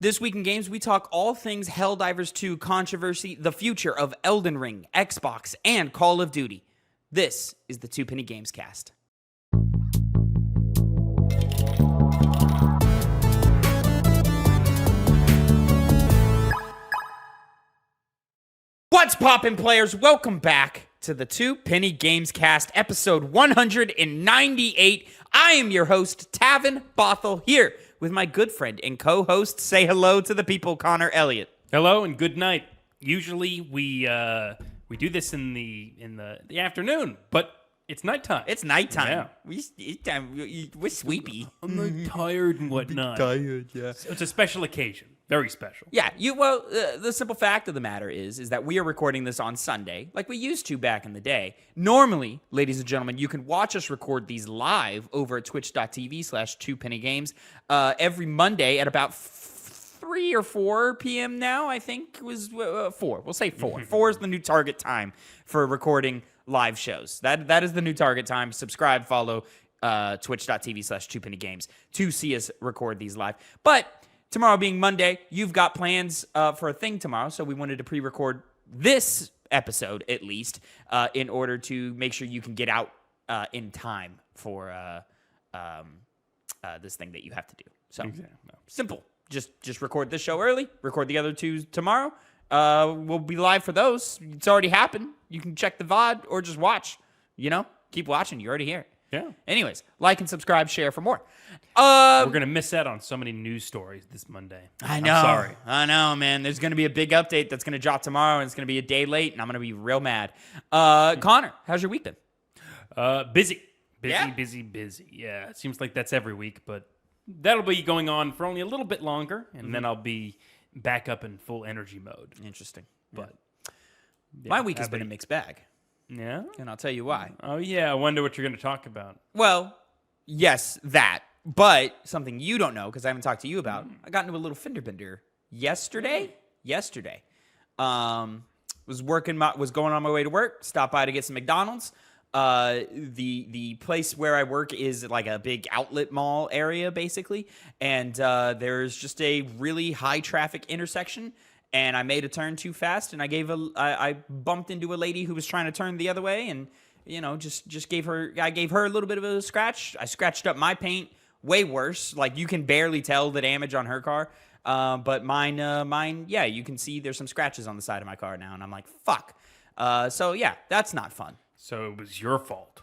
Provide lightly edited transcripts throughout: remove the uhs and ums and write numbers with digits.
This week in games, we talk all things Helldivers 2 controversy, the future of Elden Ring, Xbox, and Call of Duty. This is the Two Penny Gamescast. What's poppin', players? Welcome back to the Two Penny Gamescast, episode 198. I am your host, Tavin Bothel, here with my good friend and co-host. Say hello to the people, Connor Elliott. Hello and good night. Usually we do this in the afternoon, but it's nighttime. It's nighttime. Yeah. We're sleepy. I'm like tired and whatnot. Tired, yeah. So it's a special occasion. Very special. Yeah, the simple fact of the matter is that we are recording this on Sunday, like we used to back in the day. Normally, ladies and gentlemen, you can watch us record these live over at twitch.tv/2pennygames every Monday at about 3 or 4 p.m. now, I think it was 4. We'll say 4. 4 is the new target time for recording live shows. That is the new target time. Subscribe, follow twitch.tv/2pennygames to see us record these live. But tomorrow being Monday, you've got plans for a thing tomorrow, so we wanted to pre-record this episode, at least, in order to make sure you can get out in time for this thing that you have to do. So, Simple. Just record this show early, record the other two tomorrow. We'll be live for those. It's already happened. You can check the VOD or just watch. Keep watching. You're already here. Yeah. Anyways, like and subscribe, share for more. We're going to miss out on so many news stories this Monday. I know. I'm sorry. I know, man. There's going to be a big update that's going to drop tomorrow, and it's going to be a day late, and I'm going to be real mad. Connor, how's your week been? Busy. Yeah? Busy. Yeah, it seems like that's every week, but that'll be going on for only a little bit longer, and then I'll be back up in full energy mode. Interesting. But yeah, my week has been a mixed bag. Yeah? And I'll tell you why. Oh, yeah. I wonder what you're going to talk about. Well, yes, that. But something you don't know, because I haven't talked to you about, I got into a little fender bender yesterday. Was going on my way to work, stopped by to get some McDonald's. The place where I work is like a big outlet mall area, basically. And there's just a really high traffic intersection. And I made a turn too fast, and I bumped into a lady who was trying to turn the other way, and just gave her a little bit of a scratch. I scratched up my paint way worse, like you can barely tell the damage on her car, but mine, yeah, you can see there's some scratches on the side of my car now, and I'm like, fuck. So yeah, that's not fun. So it was your fault.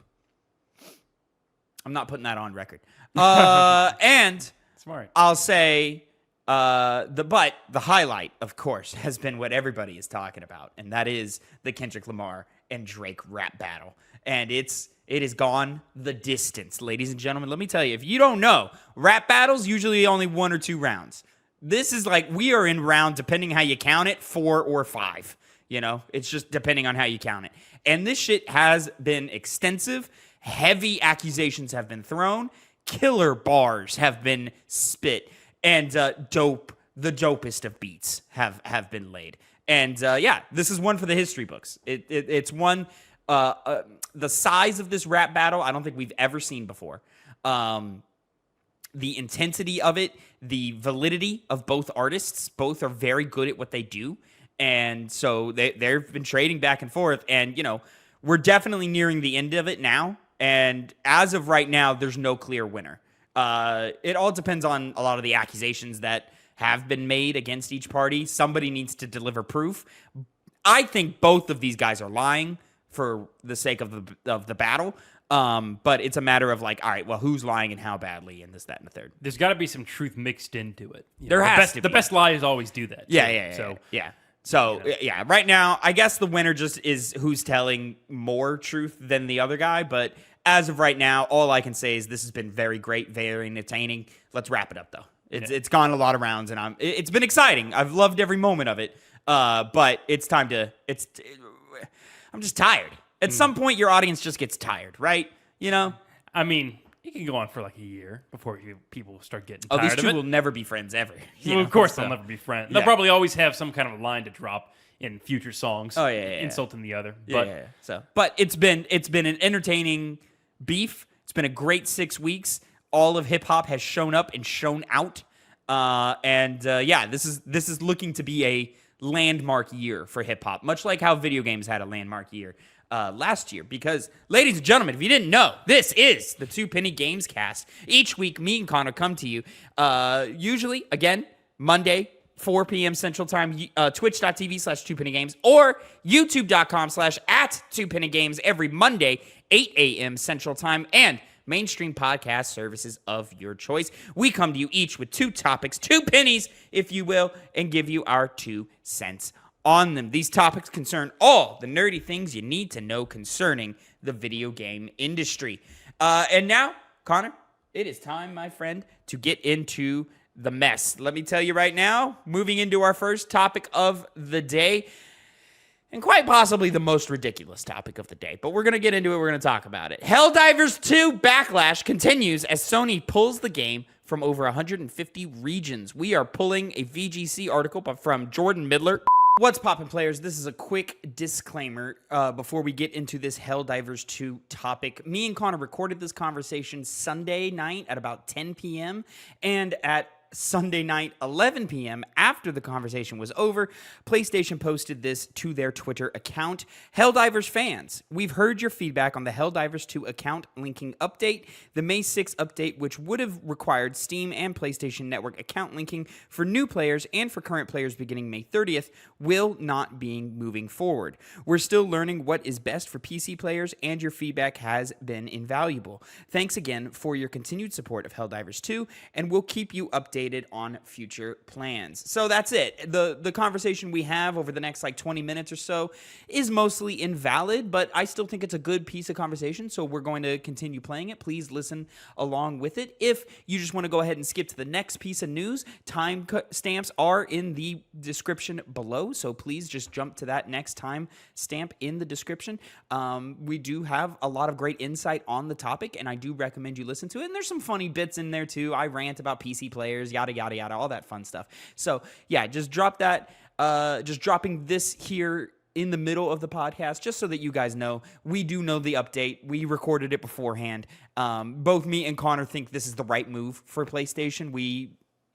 I'm not putting that on record. And smart. I'll say. The highlight, of course, has been what everybody is talking about, and that is the Kendrick Lamar and Drake rap battle. And it has gone the distance, ladies and gentlemen. Let me tell you, if you don't know, rap battles usually only 1 or 2 rounds. This is like we are in round, depending how you count it, 4 or 5. It's just depending on how you count it. And this shit has been extensive. Heavy accusations have been thrown. Killer bars have been spit. And the dopest of beats have been laid. And yeah, this is one for the history books. It's one, the size of this rap battle, I don't think we've ever seen before. The intensity of it, the validity of both artists, both are very good at what they do. And so they've been trading back and forth. And, we're definitely nearing the end of it now. And as of right now, there's no clear winner. It all depends on a lot of the accusations that have been made against each party. Somebody needs to deliver proof. I think both of these guys are lying for the sake of the battle. But it's a matter of like, all right, well, who's lying and how badly, and this, that, and the third. There's got to be some truth mixed into it. There has to be. The best lies always do that. Yeah. So, yeah, right now, I guess the winner just is who's telling more truth than the other guy. But as of right now, all I can say is this has been very great, very entertaining. Let's wrap it up, though. It's gone a lot of rounds, and it's been exciting. I've loved every moment of it. But it's time to I'm just tired. At some point, your audience just gets tired, right? I mean, it can go on for like a year before people start getting tired of it. These two will never be friends ever. Well, of course, they'll never be friends. They'll probably always have some kind of line to drop in future songs, insulting the other. But it's been an entertaining beef. It's been a great 6 weeks. All of hip hop has shown up and shown out. Yeah, this is looking to be a landmark year for hip hop, much like how video games had a landmark year last year. Because, ladies and gentlemen, if you didn't know, this is the Two Penny Gamescast. Each week, me and Connor come to you, usually, again, Monday, 4 p.m. Central Time, twitch.tv/2pennygames or youtube.com/@2pennygames every Monday, 8 a.m. Central Time, and mainstream podcast services of your choice. We come to you each with 2 topics, 2 pennies, if you will, and give you our 2 cents on them. These topics concern all the nerdy things you need to know concerning the video game industry. And now, Connor, it is time, my friend, to get into the mess. Let me tell you right now, moving into our first topic of the day, and quite possibly the most ridiculous topic of the day, but we're going to get into it. We're going to talk about it. Helldivers 2 backlash continues as Sony pulls the game from over 150 regions. We are pulling a VGC article from Jordan Midler. What's poppin', players? This is a quick disclaimer before we get into this Helldivers 2 topic. Me and Connor recorded this conversation Sunday night at about 10 p.m. and at Sunday night, 11 p.m., after the conversation was over, PlayStation posted this to their Twitter account. Helldivers fans, we've heard your feedback on the Helldivers 2 account linking update. The May 6 update, which would have required Steam and PlayStation Network account linking for new players and for current players beginning May 30th, will not be moving forward. We're still learning what is best for PC players, and your feedback has been invaluable. Thanks again for your continued support of Helldivers 2, and we'll keep you updated on future plans. So that's it. The conversation we have over the next 20 minutes or so is mostly invalid, but I still think it's a good piece of conversation, so we're going to continue playing it. Please listen along with it. If you just want to go ahead and skip to the next piece of news, time stamps are in the description below, so please just jump to that next time stamp in the description. We do have a lot of great insight on the topic, and I do recommend you listen to it, and there's some funny bits in there too. I rant about PC players, yada, yada, yada, all that fun stuff. So, yeah, just drop that, just dropping this here in the middle of the podcast, just so that you guys know, we do know the update. We recorded it beforehand. Both me and Connor think this is the right move for PlayStation.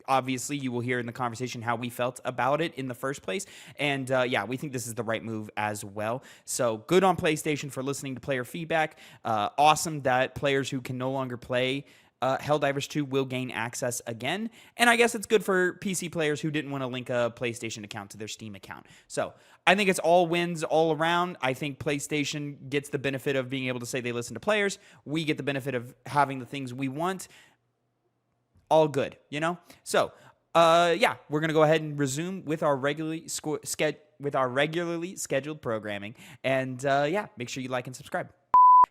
Obviously, you will hear in the conversation how we felt about it in the first place. And yeah, we think this is the right move as well. So good on PlayStation for listening to player feedback. Awesome that players who can no longer play Helldivers 2 will gain access again. And I guess it's good for PC players who didn't want to link a PlayStation account to their Steam account. So I think it's all wins all around. I think PlayStation gets the benefit of being able to say they listen to players. We get the benefit of having the things we want. All good, you know? So, yeah, we're going to go ahead and resume with our regularly scheduled programming. And, yeah, make sure you like and subscribe.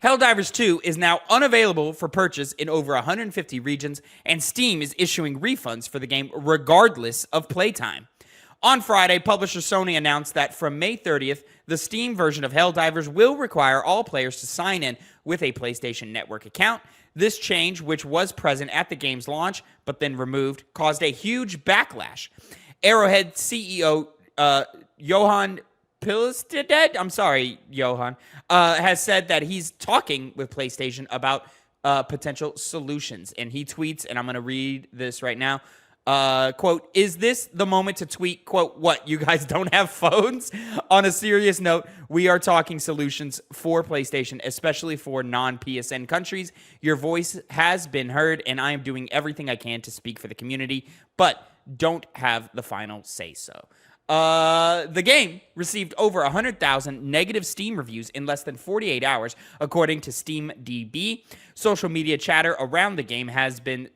Helldivers 2 is now unavailable for purchase in over 150 regions, and Steam is issuing refunds for the game regardless of playtime. On Friday, publisher Sony announced that from May 30th, the Steam version of Helldivers will require all players to sign in with a PlayStation Network account. This change, which was present at the game's launch but then removed, caused a huge backlash. Arrowhead CEO Johan Pilstead, I'm sorry, Johan, has said that he's talking with PlayStation about potential solutions. And he tweets, and I'm going to read this right now. Quote, is this the moment to tweet, quote, what, you guys don't have phones? On a serious note, we are talking solutions for PlayStation, especially for non-PSN countries. Your voice has been heard, and I am doing everything I can to speak for the community, but don't have the final say-so. The game received over 100,000 negative Steam reviews in less than 48 hours, according to SteamDB. Social media chatter around the game has been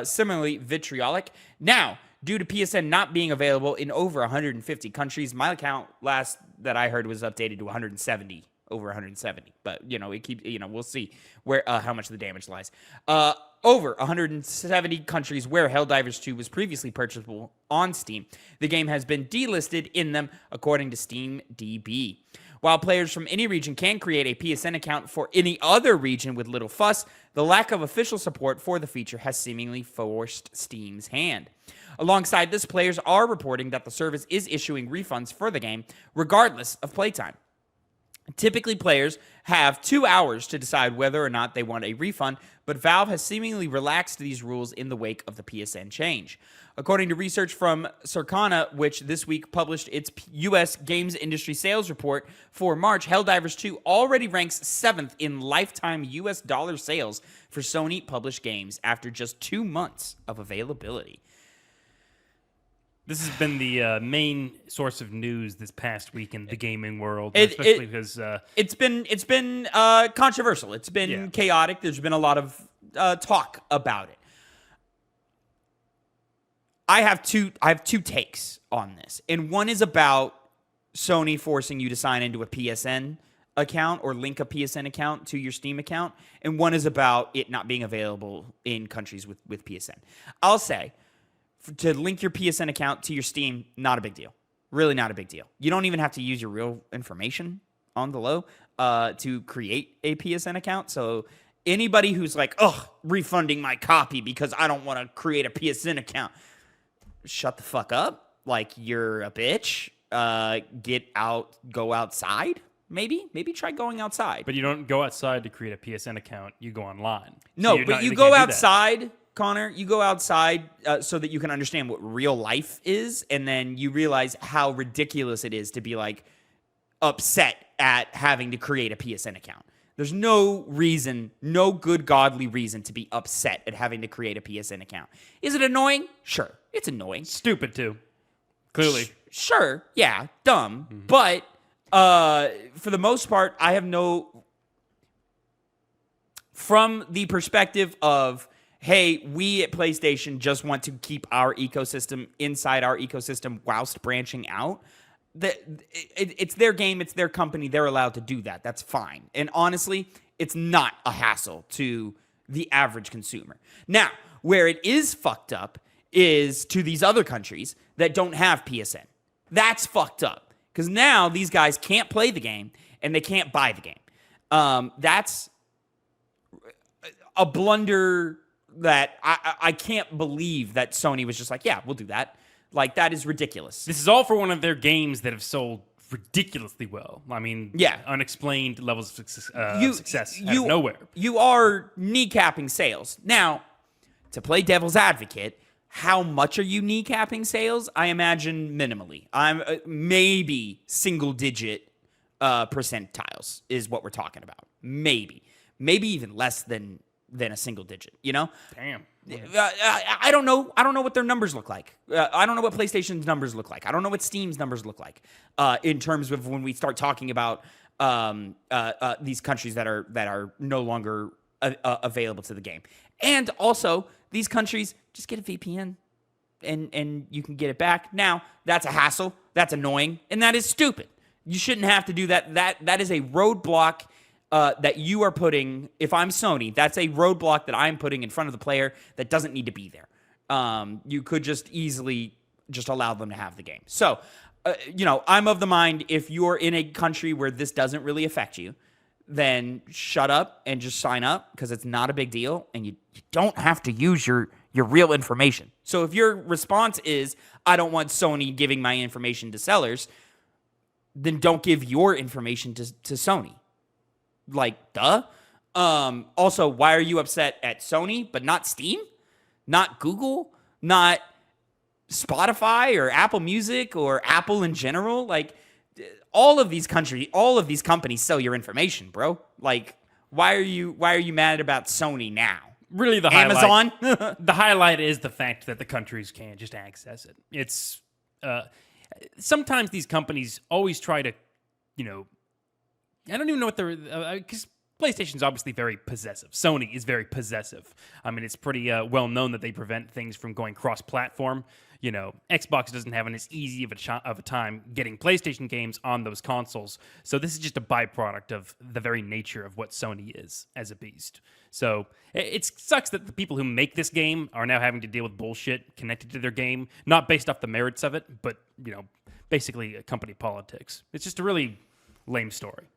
similarly vitriolic. Now, due to PSN not being available in over 150 countries, my account last that I heard was updated to 170, over 170. But, we'll see where how much the damage lies. Over 170 countries where Helldivers 2 was previously purchasable on Steam, the game has been delisted in them, according to SteamDB. While players from any region can create a PSN account for any other region with little fuss, the lack of official support for the feature has seemingly forced Steam's hand. Alongside this, players are reporting that the service is issuing refunds for the game, regardless of playtime. Typically, players have 2 hours to decide whether or not they want a refund, but Valve has seemingly relaxed these rules in the wake of the PSN change. According to research from Circana, which this week published its U.S. games industry sales report for March, Helldivers 2 already ranks 7th in lifetime U.S. dollar sales for Sony published games after just 2 months of availability. This has been the main source of news this past week in the gaming world, especially because it's been controversial. It's been chaotic. There's been a lot of talk about it. I have two takes on this, and one is about Sony forcing you to sign into a PSN account or link a PSN account to your Steam account, and one is about it not being available in countries with PSN. I'll say, to link your PSN account to your Steam, not a big deal. Really not a big deal. You don't even have to use your real information on the low to create a PSN account. So anybody who's like, refunding my copy because I don't want to create a PSN account, shut the fuck up. Like, you're a bitch. Get out, go outside. Maybe try going outside. But you don't go outside to create a PSN account. You go online. No, but you go outside, Connor. You go outside so that you can understand what real life is, and then you realize how ridiculous it is to be like upset at having to create a PSN account. There's no reason, no good godly reason to be upset at having to create a PSN account. Is it annoying? Sure, it's annoying. Stupid too. Clearly. Sure, yeah, dumb. Mm-hmm. But for the most part, I have no... From the perspective of, hey, we at PlayStation just want to keep our ecosystem inside our ecosystem whilst branching out. It's their game, it's their company, they're allowed to do that. That's fine. And honestly, it's not a hassle to the average consumer. Now, where it is fucked up is to these other countries that don't have PSN. That's fucked up. Because now these guys can't play the game and they can't buy the game. That's a blunder that I can't believe that Sony was just like, yeah, we'll do that. Like, that is ridiculous. This is all for one of their games that have sold ridiculously well. I mean, unexplained levels of success out of nowhere. You are kneecapping sales. Now, to play devil's advocate, how much are you kneecapping sales? I imagine minimally. I'm maybe single-digit percentiles is what we're talking about. Maybe even less than a single digit. You know? Damn. I don't know. I don't know what their numbers look like. I don't know what PlayStation's numbers look like. I don't know what Steam's numbers look like in terms of when we start talking about these countries that are no longer available to the game. And also, these countries, just get a VPN and you can get it back. Now, that's a hassle. That's annoying. And that is stupid. You shouldn't have to do that. That is a roadblock that you are putting. If I'm Sony, that's a roadblock that I'm putting in front of the player that doesn't need to be there. You could just easily just allow them to have the game. So, I'm of the mind, if you're in a country where this doesn't really affect you, then shut up and just sign up, because it's not a big deal, and you don't have to use your real information. So if your response is, I don't want Sony giving my information to sellers, then don't give your information to Sony. Like, duh. Also, why are you upset at Sony but not Steam? Not Google? Not Spotify or Apple Music or Apple in general? Like, all of these companies sell your information, bro. Like, why are you mad about Sony now? Really, the Amazon? The highlight is the fact that the countries can't just access it. It's sometimes these companies always try to, I don't even know what they're, because PlayStation's obviously very possessive. Sony is very possessive. I mean, it's pretty well known that they prevent things from going cross-platform. Xbox doesn't have as easy of a time getting PlayStation games on those consoles. So this is just a byproduct of the very nature of what Sony is as a beast. So it sucks that the people who make this game are now having to deal with bullshit connected to their game, not based off the merits of it, but, basically company politics. It's just a really lame story.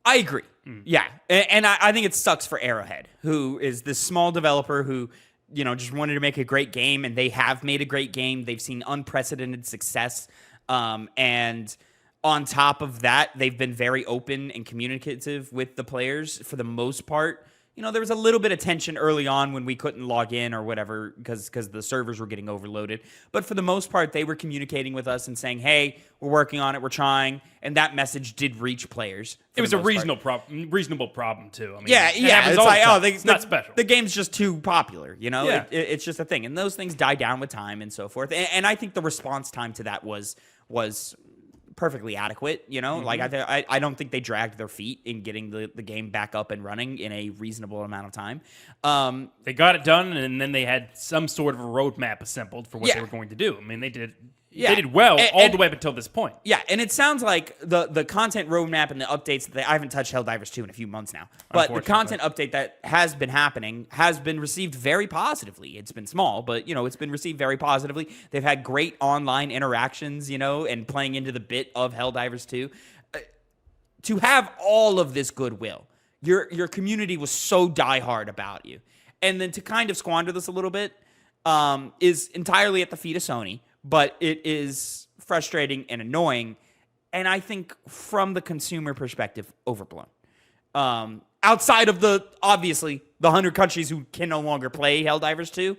I agree. Yeah. And I think it sucks for Arrowhead, who is this small developer who, just wanted to make a great game, and they have made a great game. They've seen unprecedented success. And on top of that, they've been very open and communicative with the players for the most part. there was a little bit of tension early on when we couldn't log in or whatever because the servers were getting overloaded. But for the most part, they were communicating with us and saying, hey, we're working on it, we're trying. And that message did reach players. It was a reasonable problem, too. I mean, yeah. It's like, it's not special. The game's just too popular, Yeah. It's just a thing. And those things die down with time and so forth. And I think the response time to that was perfectly adequate, Like I don't think they dragged their feet in getting the game back up and running in a reasonable amount of time. They got it done, and then they had some sort of a roadmap assembled for what they were going to do. I mean, they did well all the way up until this point. Yeah, and it sounds like the content roadmap and the updates that I haven't touched Helldivers 2 in a few months now, but the content update that has been happening has been received very positively. It's been small, but it's been received very positively. They've had great online interactions, and playing into the bit of Helldivers 2. To have all of this goodwill, your community was so diehard about you, and then to kind of squander this a little bit is entirely at the feet of Sony. But it is frustrating and annoying, and I think from the consumer perspective, overblown. Outside of obviously, the 100 countries who can no longer play Helldivers 2,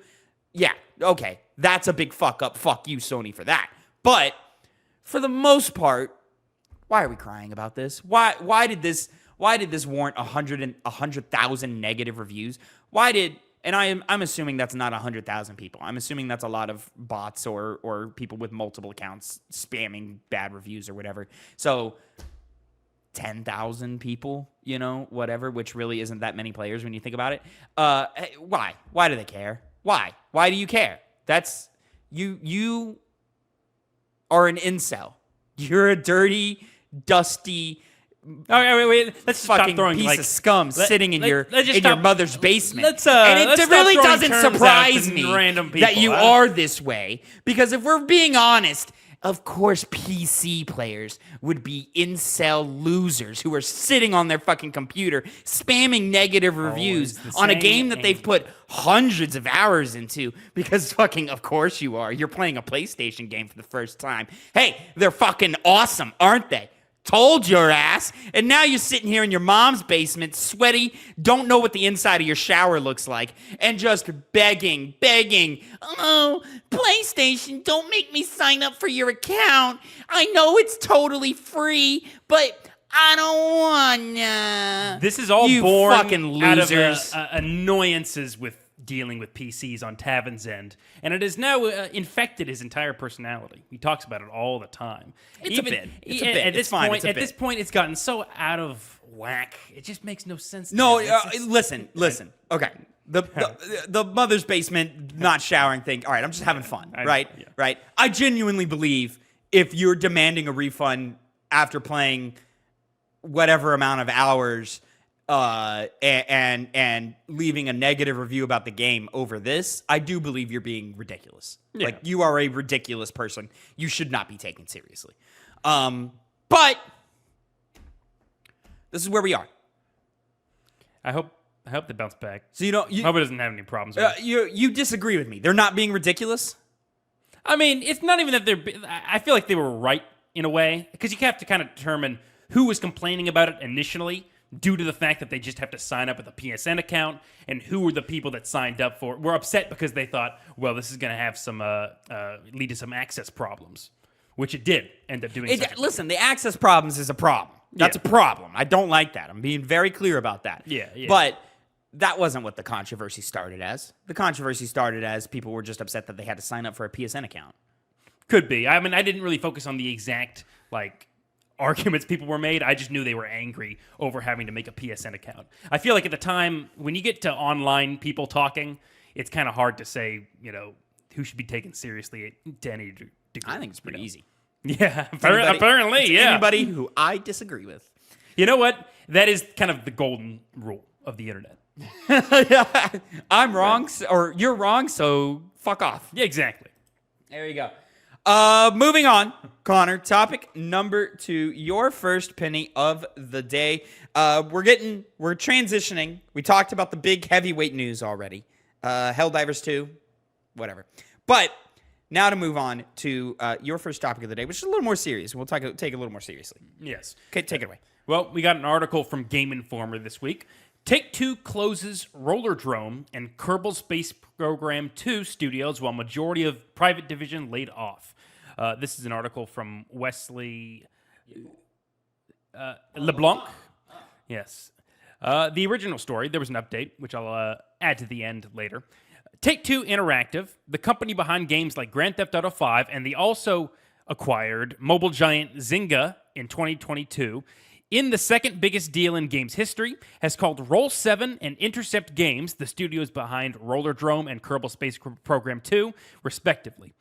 yeah, okay, that's a big fuck up. Fuck you, Sony, for that. But for the most part, why are we crying about this? Why did this warrant 100,000 negative reviews? And I'm assuming that's not 100,000 people. I'm assuming that's a lot of bots or people with multiple accounts spamming bad reviews or whatever. So 10,000 people, whatever, which really isn't that many players when you think about it. Why? Why do they care? Why? Why do you care? That's you are an incel. You're a dirty, dusty, wait. Let's fucking stop throwing piece of scum sitting in your mother's basement. Let's and it really stop doesn't throwing terms surprise out to me random people, that you are this way. Because if we're being honest, of course PC players would be incel losers who are sitting on their fucking computer spamming negative reviews on a game that they've put hundreds of hours into because fucking, of course you are. You're playing a PlayStation game for the first time. Hey, they're fucking awesome, aren't they? Told your ass. And now you're sitting here in your mom's basement, sweaty, don't know what the inside of your shower looks like, and just begging, oh, PlayStation, don't make me sign up for your account. I know it's totally free, but I don't wanna. This is all you born fucking losers. out of annoyances with dealing with PCs on Tavin's end, and it has now infected his entire personality. He talks about it all the time. It's a bit. At this point, it's gotten so out of whack. It just makes no sense. No, listen. Okay, the mother's basement not showering thing. All right, I'm just having fun, right? Yeah. Right. I genuinely believe if you're demanding a refund after playing whatever amount of hours. And leaving a negative review about the game over this, I do believe you're being ridiculous. Yeah. Like, you are a ridiculous person. You should not be taken seriously. But this is where we are. I hope they bounce back. So I hope it doesn't have any problems with it. You disagree with me. They're not being ridiculous? I mean, it's not even that I feel like they were right in a way, because you have to kind of determine who was complaining about it initially, due to the fact that they just have to sign up with a PSN account, and who were the people that signed up for it were upset because they thought, well, this is going to have some lead to some access problems, which it did end up doing. Listen, the access problems is a problem. That's a problem. I don't like that. I'm being very clear about that. Yeah. But that wasn't what the controversy started as. The controversy started as people were just upset that they had to sign up for a PSN account. Could be. I mean, I didn't really focus on the exact, arguments people were made. I just knew they were angry over having to make a PSN account. I feel like at the time, when you get to online people talking, it's kind of hard to say, who should be taken seriously to any degree. I think it's pretty easy. Yeah, apparently, yeah. Anybody who I disagree with. You know what? That is kind of the golden rule of the internet. I'm wrong, or you're wrong, so fuck off. Yeah, exactly. There you go. Moving on, Connor, topic number 2, your first penny of the day. We're transitioning. We talked about the big heavyweight news already. Helldivers 2, whatever. But now to move on to your first topic of the day, which is a little more serious. We'll take it a little more seriously. Yes. Okay, take it away. Well, we got an article from Game Informer this week Take-Two closes Rollerdrome and Kerbal Space Program 2 studios while majority of private division laid off. This is an article from Wesley LeBlanc. Yes. The original story, there was an update, which I'll add to the end later. Take-Two Interactive, the company behind games like Grand Theft Auto 5 and the also acquired mobile giant Zynga in 2022, in the second biggest deal in games history, has called Roll7 and Intercept Games, the studios behind Rollerdrome and Kerbal Space Program 2, respectively.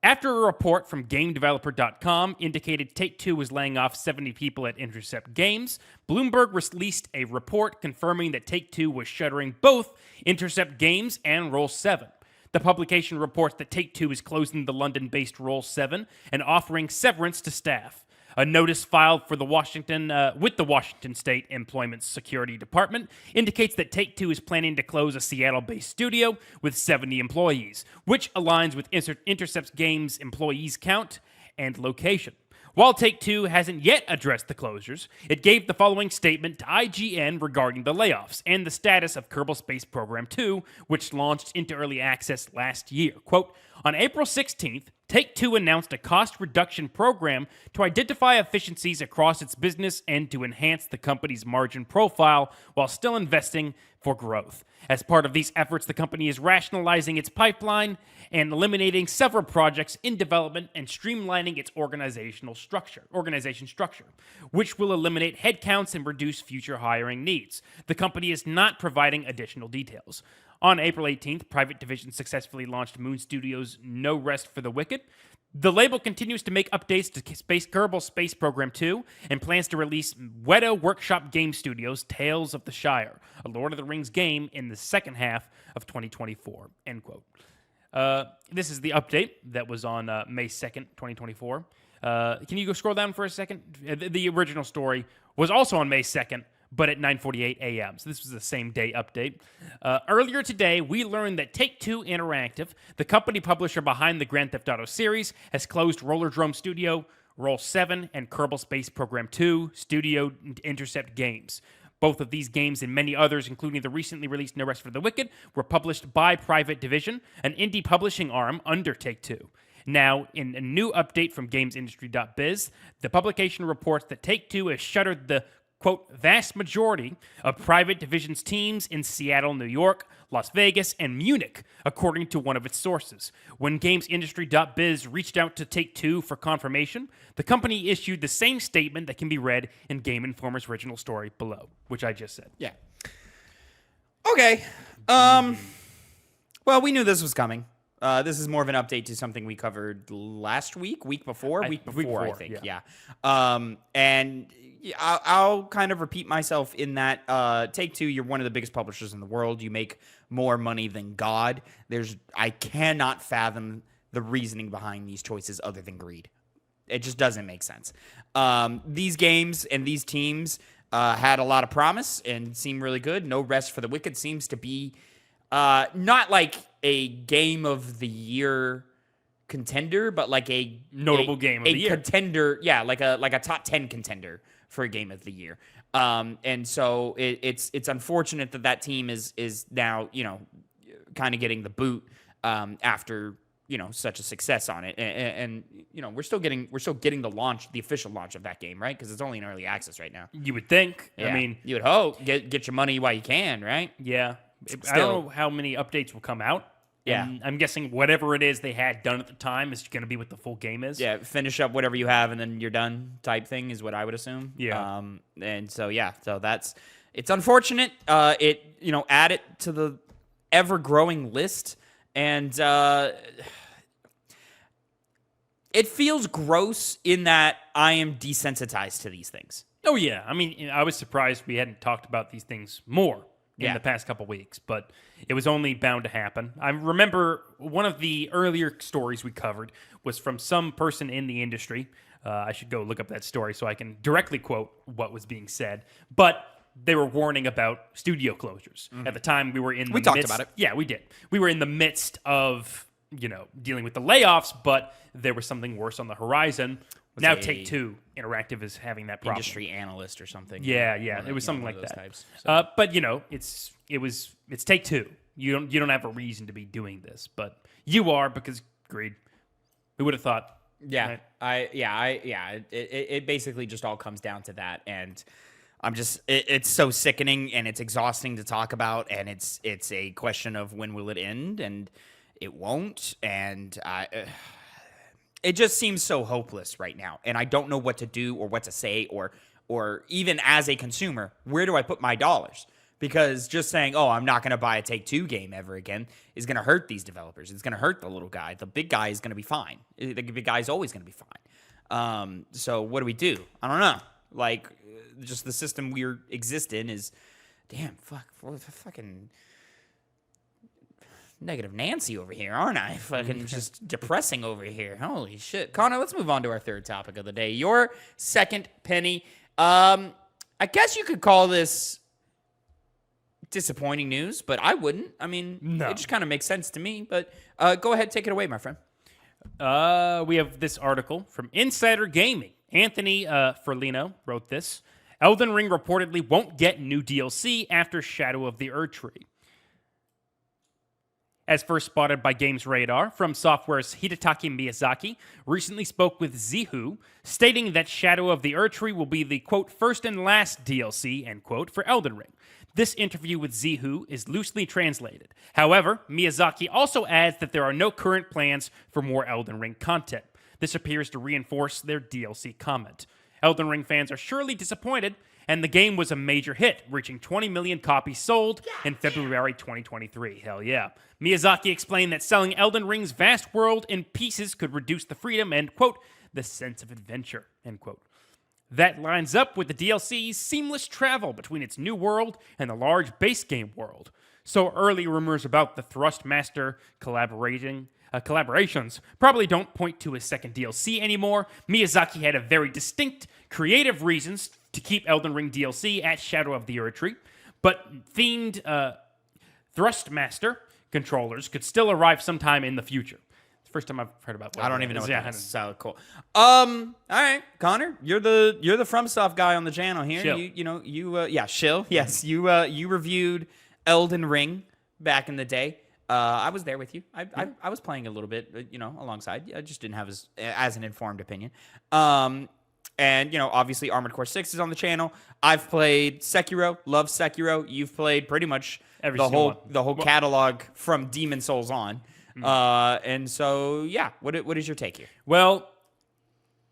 After a report from GameDeveloper.com indicated Take-Two was laying off 70 people at Intercept Games, Bloomberg released a report confirming that Take-Two was shuttering both Intercept Games and Roll7. The publication reports that Take-Two is closing the London-based Roll7 and offering severance to staff. A notice filed for with the Washington State Employment Security Department indicates that Take-Two is planning to close a Seattle-based studio with 70 employees, which aligns with Intercept Games' employees count and location. While Take-Two hasn't yet addressed the closures, it gave the following statement to IGN regarding the layoffs and the status of Kerbal Space Program 2, which launched into early access last year. Quote, on April 16th, Take-Two announced a cost reduction program to identify efficiencies across its business and to enhance the company's margin profile while still investing for growth. As part of these efforts, the company is rationalizing its pipeline and eliminating several projects in development and streamlining its organization structure, which will eliminate headcounts and reduce future hiring needs. The company is not providing additional details. On April 18th, Private Division successfully launched Moon Studios' No Rest for the Wicked. The label continues to make updates to Kerbal Space Program 2 and plans to release Weta Workshop Game Studios' Tales of the Shire, a Lord of the Rings game, in the second half of 2024. End quote. This is the update that was on May 2nd, 2024. Can you go scroll down for a second? The original story was also on May 2nd, but at 9:48 a.m. So this was the same day update. Earlier today, we learned that Take-Two Interactive, the company publisher behind the Grand Theft Auto series, has closed Rollerdrome Studio, Roll7, and Kerbal Space Program 2 Studio Intercept Games. Both of these games and many others, including the recently released No Rest for the Wicked, were published by Private Division, an indie publishing arm under Take-Two. Now, in a new update from GamesIndustry.biz, the publication reports that Take-Two has shuttered the quote, vast majority of Private Division's teams in Seattle, New York, Las Vegas, and Munich, according to one of its sources. When GamesIndustry.biz reached out to Take-Two for confirmation, the company issued the same statement that can be read in Game Informer's original story below, which I just said. Yeah. Okay. Well, we knew this was coming. This is more of an update to something we covered last week before, I think. Yeah. And I'll kind of repeat myself in that Take-Two, you're one of the biggest publishers in the world. You make more money than God. I cannot fathom the reasoning behind these choices other than greed. It just doesn't make sense. These games and these teams had a lot of promise and seem really good. No Rest for the Wicked seems to be not like a game of the year contender, but like a notable game of the year contender. Yeah, like a top 10 contender for a game of the year. And so it's unfortunate that team is now, kind of getting the boot after, such a success on it. And we're still getting the official launch of that game, right? Because it's only in early access right now. You would think. Yeah. I mean, you would hope get your money while you can, right? Yeah. I don't know how many updates will come out. Yeah. And I'm guessing whatever it is they had done at the time is going to be what the full game is. Yeah, finish up whatever you have and then you're done type thing is what I would assume. Yeah. And so, it's unfortunate. Add it to the ever-growing list. And it feels gross in that I am desensitized to these things. Oh, yeah. I mean, I was surprised we hadn't talked about these things more in the past couple weeks, but it was only bound to happen. I remember one of the earlier stories we covered was from some person in the industry. I should go look up that story so I can directly quote what was being said. But they were warning about studio closures. Mm-hmm. At the time, we were in the midst. We talked about it. Yeah, we did. We were in the midst of, dealing with the layoffs, but there was something worse on the horizon. Now Take-Two Interactive is having that problem. Industry analyst or something. Yeah, it was something like that. Types, so. But it's Take-Two. You don't have a reason to be doing this, but you are because greed. Who would have thought? Yeah, right? It basically just all comes down to that, and I'm just it's so sickening and it's exhausting to talk about, and it's a question of when will it end, and it won't, and it just seems so hopeless right now, and I don't know what to do or what to say, or even as a consumer, where do I put my dollars? Because just saying, oh, I'm not going to buy a Take-Two game ever again is going to hurt these developers. It's going to hurt the little guy. The big guy is going to be fine. The big guy is always going to be fine. So what do we do? I don't know. Like, just the system we exist in is, damn, fucking negative Nancy over here, aren't I? Fucking just depressing over here. Holy shit. Connor, let's move on to our third topic of the day. Your second penny. I guess you could call this disappointing news, but I wouldn't. I mean, no. It just kind of makes sense to me. But go ahead, take it away, my friend. We have this article from Insider Gaming. Anthony Ferlino wrote this. Elden Ring reportedly won't get new DLC after Shadow of the Erdtree. As first spotted by Games Radar, From Software's Hidetaki Miyazaki recently spoke with Zihu, stating that Shadow of the Erdtree will be the, quote, first and last DLC, end quote, for Elden Ring. This interview with Zihu is loosely translated. However, Miyazaki also adds that there are no current plans for more Elden Ring content. This appears to reinforce their DLC comment. Elden Ring fans are surely disappointed, and the game was a major hit, reaching 20 million copies sold in February 2023. Hell yeah. Miyazaki explained that selling Elden Ring's vast world in pieces could reduce the freedom and, quote, the sense of adventure, end quote. That lines up with the DLC's seamless travel between its new world and the large base game world. So early rumors about the Thrustmaster collaborations probably don't point to a second DLC anymore. Miyazaki had a very distinct, creative reasons to keep Elden Ring DLC at Shadow of the Erdtree, but themed Thrustmaster controllers could still arrive sometime in the future. First time I've heard about that. I don't even know what that is. So cool. All right, Connor, you're the FromSoft guy on the channel here. Shill. Shill. Yes, you reviewed Elden Ring back in the day. I was there with you. I was playing a little bit, alongside. I just didn't have as an informed opinion. And obviously Armored Core 6 is on the channel. I've played Sekiro, love Sekiro. You've played pretty much the whole catalog from Demon Souls on. And so, yeah, what is your take here? Well,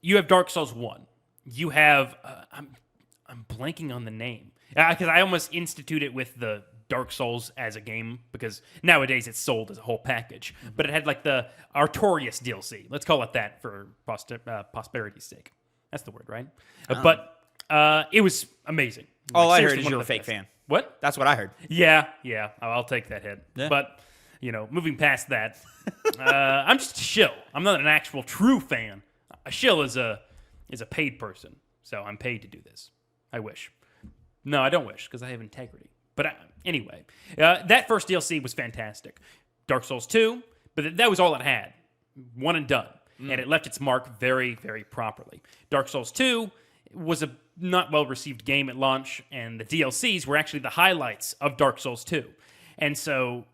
you have Dark Souls 1. You have, I'm blanking on the name. Because I almost instituted with the Dark Souls as a game, because nowadays it's sold as a whole package. Mm-hmm. But it had like the Artorias DLC. Let's call it that for prosperity's sake. That's the word, right? But it was amazing. All I heard is you're a fake fan. What? That's what I heard. Yeah, I'll take that hit. Yeah. But... moving past that, I'm just a shill. I'm not an actual true fan. A shill is a paid person, so I'm paid to do this. I wish. No, I don't wish, because I have integrity. But anyway, that first DLC was fantastic. Dark Souls 2, but that was all it had. One and done. And it left its mark very, very properly. Dark Souls 2 was a not well-received game at launch, and the DLCs were actually the highlights of Dark Souls 2. And so...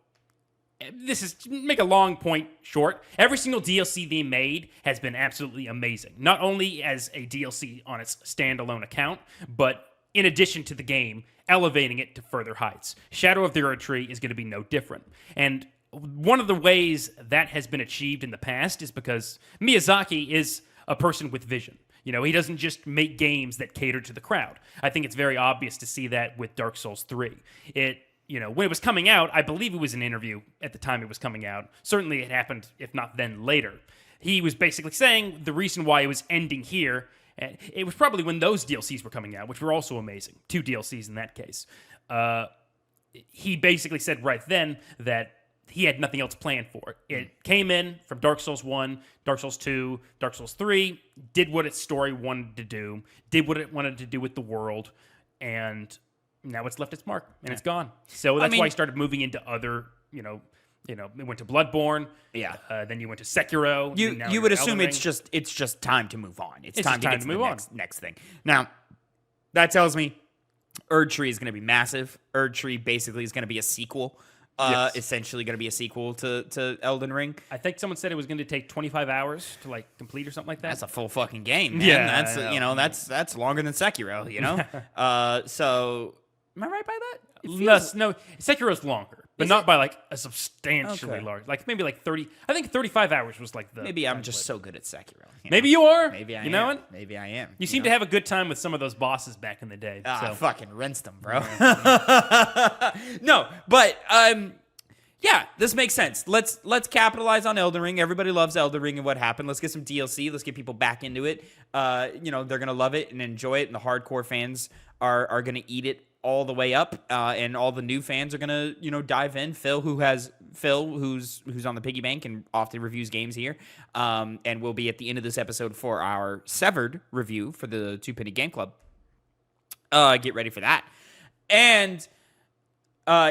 this is, make a long point short, every single DLC they made has been absolutely amazing. Not only as a DLC on its standalone account, but in addition to the game, elevating it to further heights. Shadow of the Erdtree is going to be no different. And one of the ways that has been achieved in the past is because Miyazaki is a person with vision. He doesn't just make games that cater to the crowd. I think it's very obvious to see that with Dark Souls 3. When it was coming out, I believe it was an interview at the time it was coming out. Certainly it happened, if not then, later. He was basically saying the reason why it was ending here, it was probably when those DLCs were coming out, which were also amazing. 2 DLCs in that case. He basically said right then that he had nothing else planned for it. It came in from Dark Souls 1, Dark Souls 2, Dark Souls 3, did what its story wanted to do, did what it wanted to do with the world, and... now it's left its mark, and it's gone. So that's why he started moving into other, You know, it went to Bloodborne. Yeah. Then you went to Sekiro. You would assume it's just time to move on. It's time to get to the next thing. Now, that tells me Erdtree is going to be massive. Erdtree basically is going to be a sequel. Essentially going to be a sequel to Elden Ring. I think someone said it was going to take 25 hours to like complete or something like that. That's a full fucking game, man. Yeah, That's longer than Sekiro, you know? So am I right by that? No, Sekiro's longer, but not by like a substantially large. Like maybe like 30. I think 35 hours was like the. Maybe I'm just so good at Sekiro. Maybe you are. Maybe I am. You know what? Maybe I am. You seem to have a good time with some of those bosses back in the day. I fucking rinsed them, bro. No, but yeah, this makes sense. Let's capitalize on Elden Ring. Everybody loves Elden Ring and what happened. Let's get some DLC. Let's get people back into it. You know, they're gonna love it and enjoy it, and the hardcore fans are gonna eat it all the way up, and all the new fans are gonna, you know, dive in. Phil, who's on the piggy bank and often reviews games here, and will be at the end of this episode for our severed review for the Two Penny Gameclub. Get ready for that. And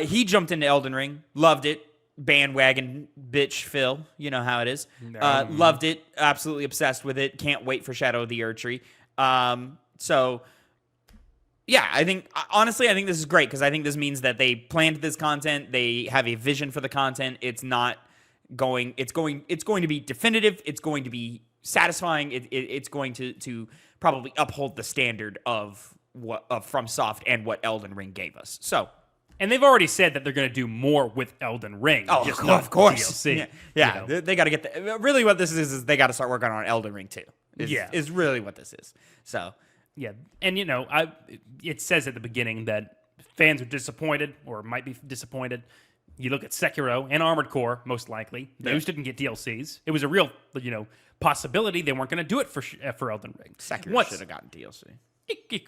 he jumped into Elden Ring, loved it. Bandwagon bitch Phil, you know how it is. Loved it, absolutely obsessed with it. Can't wait for Shadow of the Erdtree. So. Yeah, I think this is great because I think this means that they planned this content. They have a vision for the content. It's going to be definitive. It's going to be satisfying. It's going to probably uphold the standard of FromSoft and what Elden Ring gave us. So, and they've already said that they're going to do more with Elden Ring. Oh, just of course. DLC. Yeah. You know? They got to get really what this is they got to start working on Elden Ring too. Is really what this is. So. Yeah, and you know, it says at the beginning that fans are disappointed or might be disappointed. You look at Sekiro and Armored Core, most likely. Those didn't get DLCs. It was a real, you know, possibility they weren't going to do it for Elden Ring. Sekiro should have gotten DLC.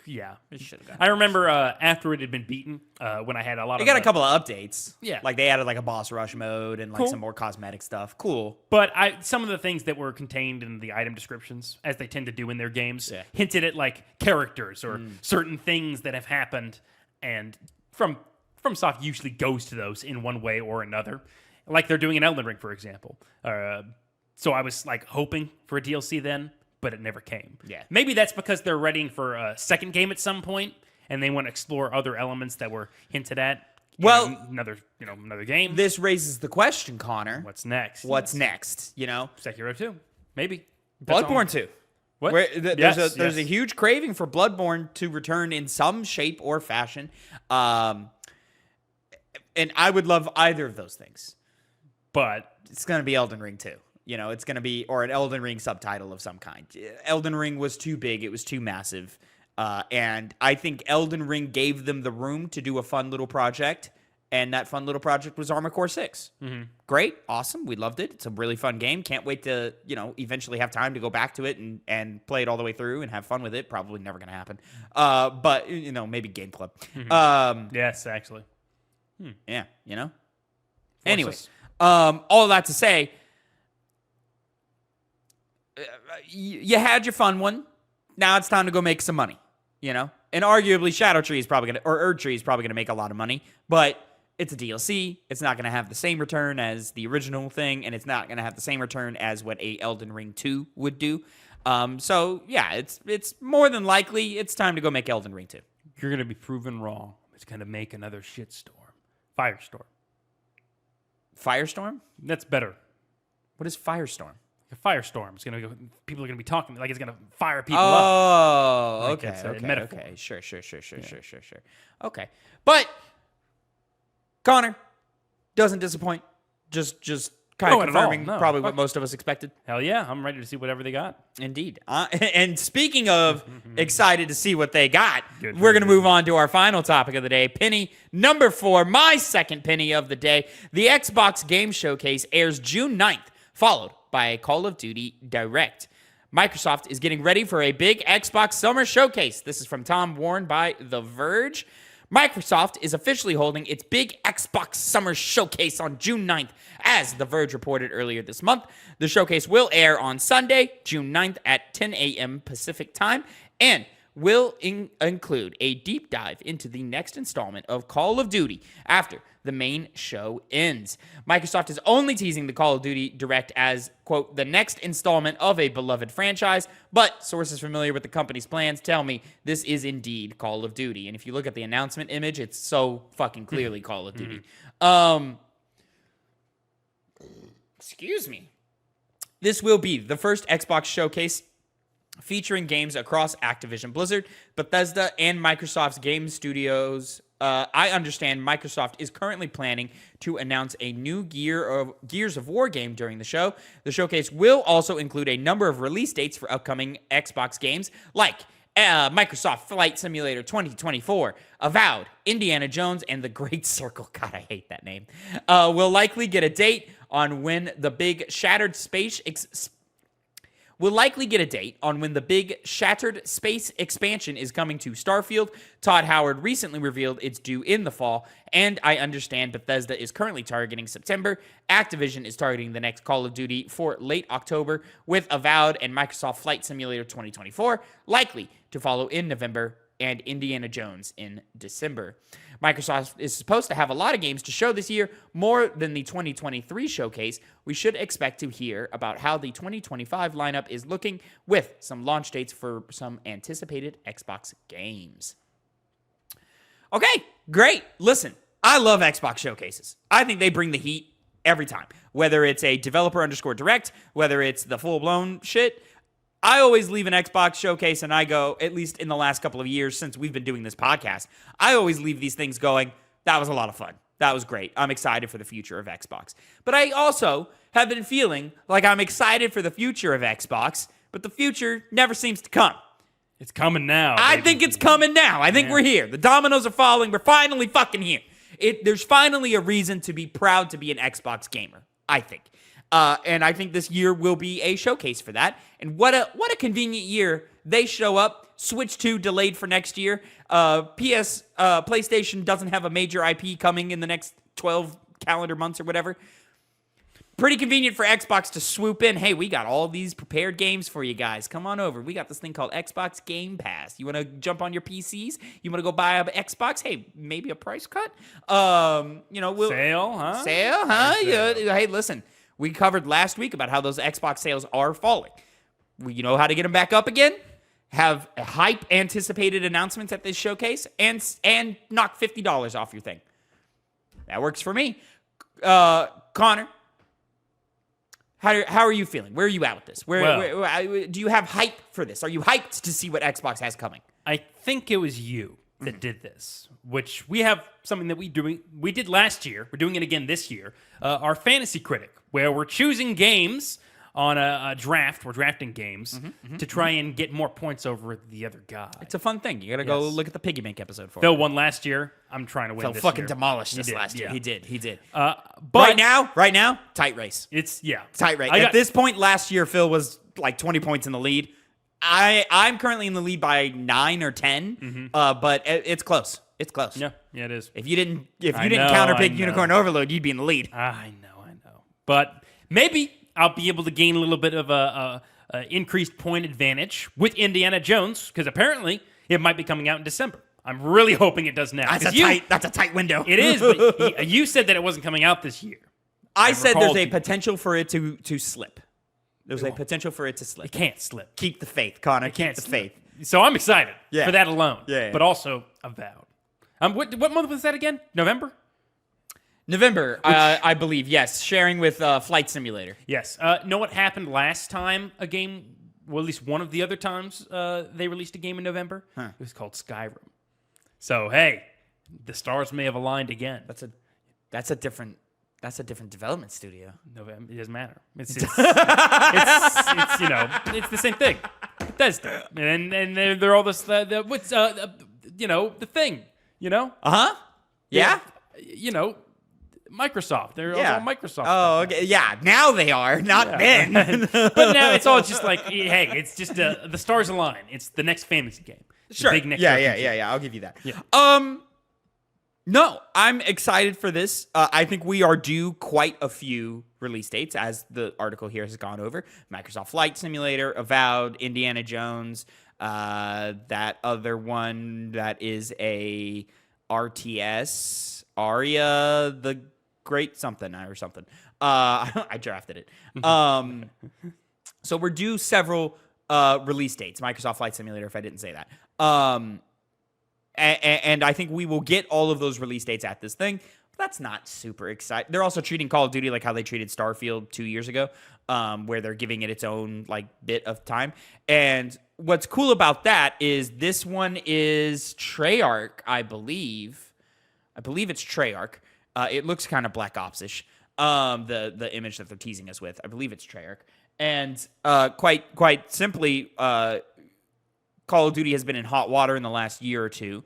Yeah, it should have gotten. I remember after it had been beaten, when I had a lot of. They got a couple of updates. Yeah, like they added like a boss rush mode and like some more cosmetic stuff. Cool. But some of the things that were contained in the item descriptions, as they tend to do in their games, hinted at like characters or certain things that have happened, and FromSoft usually goes to those in one way or another, like they're doing in Elden Ring, for example. So I was like hoping for a DLC then. But it never came. Yeah. Maybe that's because they're readying for a second game at some point, and they want to explore other elements that were hinted at. Well, another game. This raises the question, Connor. What's next? What's next? You know, Sekiro 2, maybe. Bloodborne 2. What? There's a huge craving for Bloodborne to return in some shape or fashion, and I would love either of those things. But it's going to be Elden Ring 2. You know, it's going to be, or an Elden Ring subtitle of some kind. Elden Ring was too big. It was too massive. And I think Elden Ring gave them the room to do a fun little project. And that fun little project was Armored Core 6. Mm-hmm. Great. Awesome. We loved it. It's a really fun game. Can't wait to, you know, eventually have time to go back to it and play it all the way through and have fun with it. Probably never going to happen. But, you know, maybe Game Club. Mm-hmm. Yes, actually. Yeah, you know? Anyway, all that to say, you had your fun one. Now it's time to go make some money, you know? And arguably Erdtree is probably going to make a lot of money, but it's a DLC. It's not going to have the same return as the original thing, and it's not going to have the same return as what a Elden Ring 2 would do. So yeah, it's more than likely it's time to go make Elden Ring 2. You're going to be proven wrong. It's going to make another shitstorm. Firestorm. Firestorm? That's better. What is Firestorm? A firestorm. It's gonna go. People are gonna be talking like it's gonna fire people up. Oh, like okay. Sure. Okay, but Connor doesn't disappoint. Just kind of confirming probably what most of us expected. Hell yeah, I'm ready to see whatever they got. Indeed. And speaking of excited to see what they got, we're going to move on to our final topic of the day. Penny number 4, my second penny of the day. The Xbox Game Showcase airs June 9th, followed by a Call of Duty Direct. Microsoft is getting ready for a big Xbox Summer Showcase. This is from Tom Warren by The Verge. Microsoft is officially holding its big Xbox Summer Showcase on June 9th, as The Verge reported earlier this month. The showcase will air on Sunday, June 9th at 10 a.m. Pacific time, and will include a deep dive into the next installment of Call of Duty after the main show ends. Microsoft is only teasing the Call of Duty Direct as, quote, the next installment of a beloved franchise, but sources familiar with the company's plans tell me this is indeed Call of Duty. And if you look at the announcement image, it's so fucking clearly Call of Duty. Excuse me. This will be the first Xbox showcase featuring games across Activision Blizzard, Bethesda, and Microsoft's game studios. I understand Microsoft is currently planning to announce a new Gears of War game during the show. The showcase will also include a number of release dates for upcoming Xbox games, like Microsoft Flight Simulator 2024, Avowed, Indiana Jones, and The Great Circle. God, I hate that name. We'll likely get a date on when the big Shattered Space expansion is coming to Starfield. Todd Howard recently revealed it's due in the fall, and I understand Bethesda is currently targeting September. Activision is targeting the next Call of Duty for late October, with Avowed and Microsoft Flight Simulator 2024 likely to follow in November, and Indiana Jones in December. Microsoft is supposed to have a lot of games to show this year, more than the 2023 showcase. We should expect to hear about how the 2025 lineup is looking, with some launch dates for some anticipated Xbox games. Okay, great. Listen, I love Xbox showcases. I think they bring the heat every time. Whether it's a developer_direct, whether it's the full-blown shit, I always leave an Xbox showcase and I go, at least in the last couple of years since we've been doing this podcast, I always leave these things going, that was a lot of fun. That was great. I'm excited for the future of Xbox. But I also have been feeling like I'm excited for the future of Xbox, but the future never seems to come. It's coming now. I think it's coming now. I think we're here. The dominoes are falling. We're finally fucking here. There's finally a reason to be proud to be an Xbox gamer, I think. And I think this year will be a showcase for that. And what a convenient year. They show up, Switch 2 delayed for next year. PlayStation doesn't have a major IP coming in the next 12 calendar months or whatever. Pretty convenient for Xbox to swoop in. Hey, we got all these prepared games for you guys. Come on over. We got this thing called Xbox Game Pass. You want to jump on your PCs? You want to go buy an Xbox? Hey, maybe a price cut? Sale, huh? Sale, huh? Yeah. Hey, listen. We covered last week about how those Xbox sales are falling. You know how to get them back up again? Have hype anticipated announcements at this showcase and knock $50 off your thing. That works for me. Connor, how are you feeling? Where are you at with this? Where do you have hype for this? Are you hyped to see what Xbox has coming? I think it was you that did this, which we have something that we did last year. We're doing it again this year. Our Fantasy Critic, where we're choosing games on a draft. We're drafting games to try and get more points over the other guy. It's a fun thing. You got to go look at the Piggy Bank episode for it. Phil won last year. I'm trying to win Phil this fucking year. demolished us last year. Yeah. He did. But right now, tight race. Tight race. At this point last year, Phil was like 20 points in the lead. I'm currently in the lead by 9 or 10, but it's close. It's close. Yeah, it is. If you didn't counterpick Unicorn Overload, you'd be in the lead. I know. But maybe I'll be able to gain a little bit of a increased point advantage with Indiana Jones, because apparently it might be coming out in December. I'm really hoping it does now. That's a tight window. It is, but you said that it wasn't coming out this year. I said there's a potential for it to slip. There's a potential for it to slip. It can't slip. Keep the faith, Connor. Keep the faith. So I'm excited for that alone. Yeah. But also Avowed. What month was that again? November, I believe, yes. Sharing with Flight Simulator. Yes. Know what happened last time a game, well, at least one of the other times they released a game in November? It was called Skyrim. So, hey, the stars may have aligned again. That's a different development studio. November, it doesn't matter. It's it's the same thing. Bethesda. And they're all this, the thing, Uh-huh. Yeah? Microsoft. They're all Microsoft. Oh, okay. Yeah, now they are, not then. But now it's all just like, hey, it's just the stars align. It's the next fantasy game. Sure. Big next Yeah. I'll give you that. Yeah. No, I'm excited for this. I think we are due quite a few release dates, as the article here has gone over. Microsoft Flight Simulator, Avowed, Indiana Jones, That other one that is a RTS, Aria the Great something or something. I drafted it. So we're due several release dates. Microsoft Flight Simulator, if I didn't say that. And I think we will get all of those release dates at this thing. But that's not super exciting. They're also treating Call of Duty like how they treated Starfield 2 years ago, where they're giving it its own like bit of time. And what's cool about that is this one is Treyarch, I believe. I believe it's Treyarch. It looks kind of Black Ops-ish. The image that they're teasing us with. I believe it's Treyarch. And quite simply, Call of Duty has been in hot water in the last year or two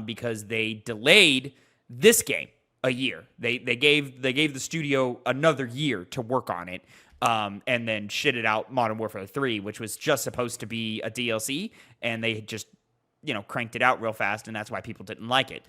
because they delayed this game a year. They gave the studio another year to work on it, and then shitted out Modern Warfare 3, which was just supposed to be a DLC, and they just cranked it out real fast, and that's why people didn't like it.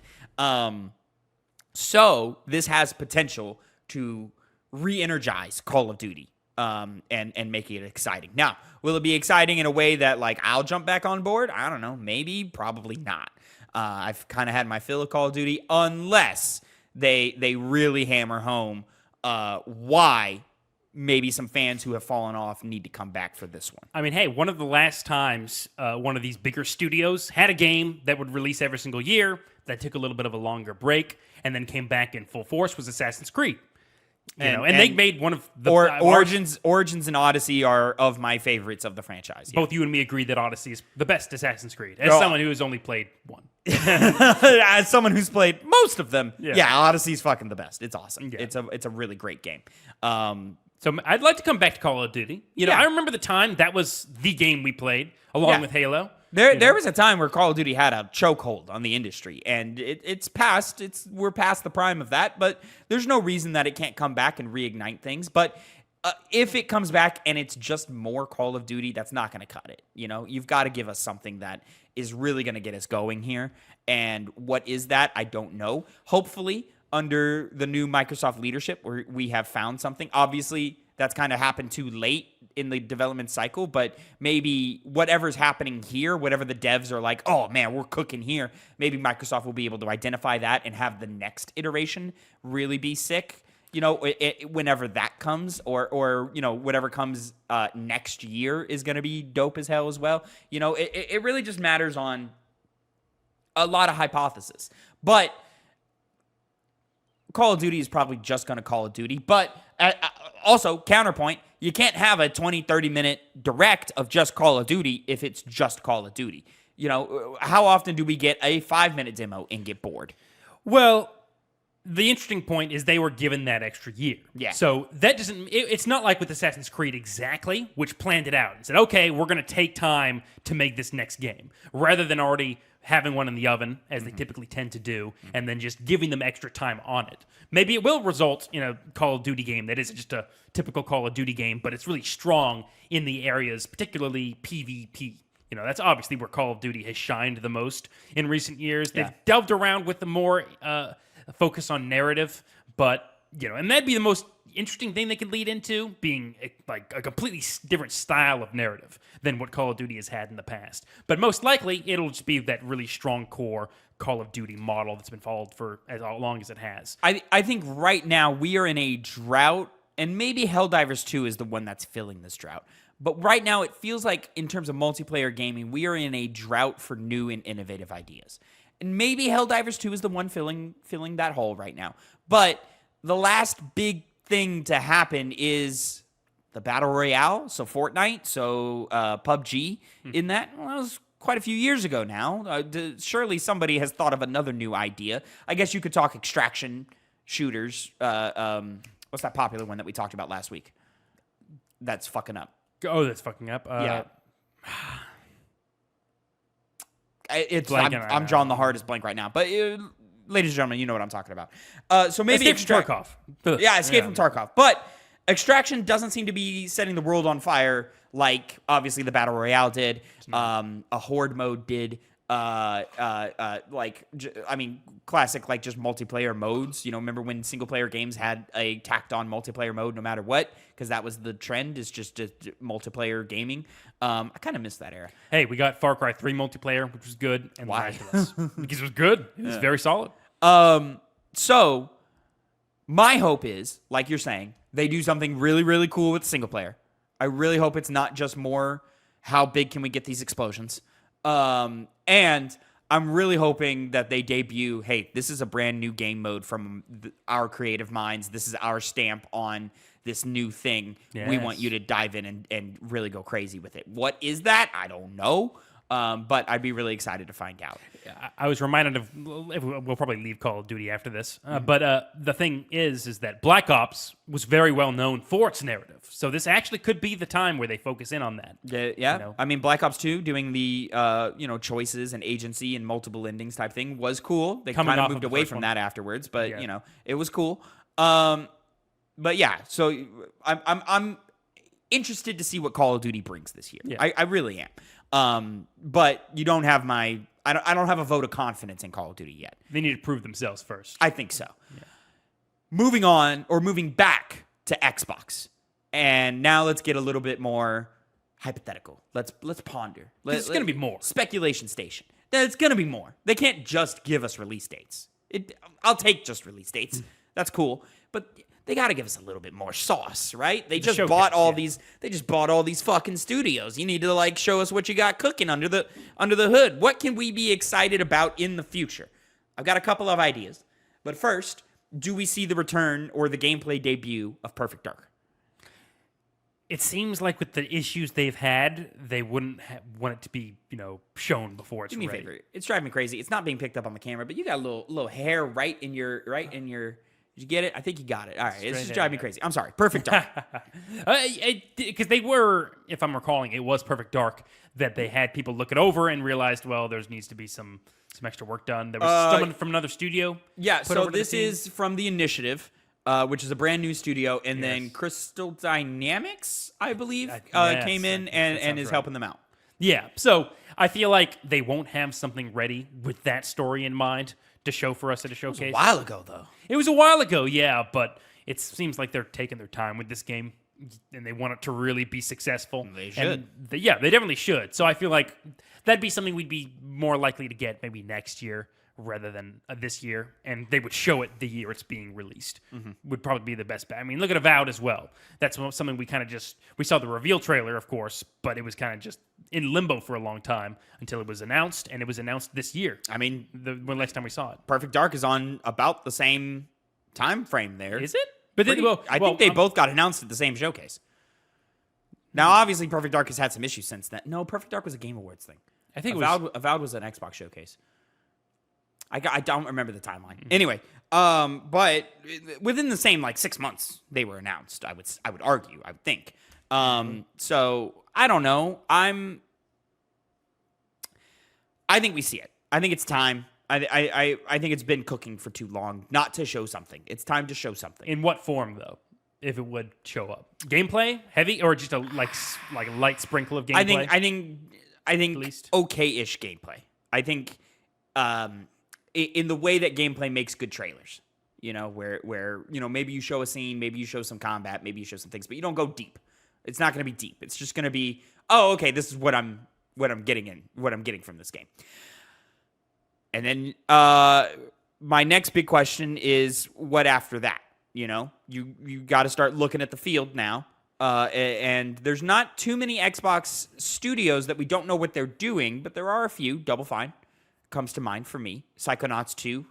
So this has potential to re-energize Call of Duty. And make it exciting. Now, will it be exciting in a way that like I'll jump back on board? I don't know. Maybe, probably not. I've kind of had my fill of Call of Duty, unless they really hammer home why maybe some fans who have fallen off need to come back for this one. I mean, hey, one of the last times one of these bigger studios had a game that would release every single year that took a little bit of a longer break and then came back in full force was Assassin's Creed. And they made one of the Origins and Odyssey are of my favorites of the franchise. Yeah. Both you and me agree that Odyssey is the best Assassin's Creed. As someone who has only played one, as someone who's played most of them, yeah, Odyssey's fucking the best. It's awesome. Yeah. It's a really great game. So I'd like to come back to Call of Duty. I remember the time that was the game we played along with Halo. There was a time where Call of Duty had a chokehold on the industry, and it's past. We're past the prime of that, but there's no reason that it can't come back and reignite things. But if it comes back and it's just more Call of Duty, that's not going to cut it. You've got to give us something that is really going to get us going here. And what is that? I don't know. Hopefully, under the new Microsoft leadership, we have found something. Obviously, that's kind of happened too late in the development cycle, but maybe whatever's happening here, whatever the devs are like, oh man, we're cooking here, maybe Microsoft will be able to identify that and have the next iteration really be sick, whenever that comes, or whatever comes next year is going to be dope as hell as well. It really just matters on a lot of hypotheses, but Call of Duty is probably just going to Call of Duty, but also, counterpoint, you can't have a 20, 30-minute direct of just Call of Duty if it's just Call of Duty. How often do we get a 5-minute demo and get bored? Well, the interesting point is they were given that extra year. Yeah. So that doesn't, it's not like with Assassin's Creed exactly, which planned it out and said, okay, we're going to take time to make this next game, rather than already having one in the oven, as they typically tend to do, and then just giving them extra time on it. Maybe it will result in a Call of Duty game that isn't just a typical Call of Duty game, but it's really strong in the areas, particularly PvP. That's obviously where Call of Duty has shined the most in recent years. They've delved around with the more focus on narrative, but, and that'd be the most interesting thing they could lead into, being a completely different style of narrative than what Call of Duty has had in the past. But most likely, it'll just be that really strong core Call of Duty model that's been followed for as long as it has. I think right now we are in a drought, and maybe Helldivers 2 is the one that's filling this drought. But right now, it feels like in terms of multiplayer gaming, we are in a drought for new and innovative ideas. And maybe Helldivers 2 is the one filling that hole right now. But the last big thing to happen is the Battle Royale, so Fortnite, so PUBG in that. Well, that was quite a few years ago now. Surely somebody has thought of another new idea. I guess you could talk extraction shooters. What's that popular one that we talked about last week? That's fucking up. Oh, that's fucking up? Yeah. I'm drawing the hardest blank right now. But ladies and gentlemen, you know what I'm talking about. So maybe Escape from Tarkov. Yeah, Escape from Tarkov. But Extraction doesn't seem to be setting the world on fire like obviously the Battle Royale did, a Horde mode did. classic like just multiplayer modes. Remember when single player games had a tacked on multiplayer mode no matter what, because that was the trend, is just multiplayer gaming. I kind of miss that era. Hey, we got Far Cry 3 multiplayer, which was good. And why? Because it was good. It was very solid. So my hope is, like you're saying, they do something really, really cool with single player. I really hope it's not just more how big can we get these explosions. And I'm really hoping that they debut, hey, this is a brand new game mode from our creative minds. This is our stamp on this new thing. Yes. We want you to dive in and really go crazy with it. What is that? I don't know. But I'd be really excited to find out. I was reminded of, we'll probably leave Call of Duty after this, but the thing is that Black Ops was very well known for its narrative. So this actually could be the time where they focus in on that. Yeah. I mean, Black Ops 2 doing the choices and agency and multiple endings type thing was cool. They kind of moved away from that afterwards, but it was cool. But yeah, so I'm interested to see what Call of Duty brings this year. Yeah. I really am. But you don't have I don't have a vote of confidence in Call of Duty yet. They need to prove themselves first. I think so. Yeah. Moving back to Xbox. And now let's get a little bit more hypothetical. Let's ponder. It's going to be more. Speculation station. It's going to be more. They can't just give us release dates. I'll take just release dates. That's cool. But they got to give us a little bit more sauce, right? They just bought all these. They just bought all these fucking studios. You need to show us what you got cooking under the hood. What can we be excited about in the future? I've got a couple of ideas, but first, do we see the return or the gameplay debut of Perfect Dark? It seems like with the issues they've had, they wouldn't want it to be shown before it's ready. Do me a favor. It's driving me crazy. It's not being picked up on the camera, but you got a little hair right in your. Did you get it? I think you got it. All right. It's just driving me crazy. I'm sorry. Perfect Dark. Because they were, if I'm recalling, it was Perfect Dark that they had people look it over and realized, well, there needs to be some extra work done. There was someone from another studio. Yeah, so this is from The Initiative, which is a brand new studio. And then Crystal Dynamics, I believe, came in and is helping them out. Yeah, so I feel like they won't have something ready with that story in mind to show for us at a showcase. It was a while ago, though. It was a while ago, yeah, but it seems like they're taking their time with this game, and they want it to really be successful. They should. They definitely should. So I feel like that'd be something we'd be more likely to get maybe next year rather than this year, and they would show it the year it's being released. Would probably be the best bet. I mean, look at Avowed as well. That's something we kind of we saw the reveal trailer, of course, but it was kind of just in limbo for a long time until it was announced, and it was announced this year. I mean, the last time we saw it. Perfect Dark is on about the same time frame there. Is it? But I think they both got announced at the same showcase. Now, obviously, Perfect Dark has had some issues since then. No, Perfect Dark was a Game Awards thing. I think Avowed was an Xbox showcase. I don't remember the timeline. Anyway, but within the same 6 months they were announced. I would argue. I would think. So I don't know. I think we see it. I think it's time. I think it's been cooking for too long not to show something. It's time to show something. In what form, though? If it would show up, gameplay, heavy, or just a light sprinkle of gameplay? I think okay-ish gameplay. I think in the way that gameplay makes good trailers. Where maybe you show a scene, maybe you show some combat, maybe you show some things, but you don't go deep. It's not going to be deep. It's just going to be, oh, okay, this is what I'm getting from this game. And then my next big question is, what after that? You got to start looking at the field now. And there's not too many Xbox studios that we don't know what they're doing, but there are a few. Double Fine comes to mind for me. Psychonauts 2,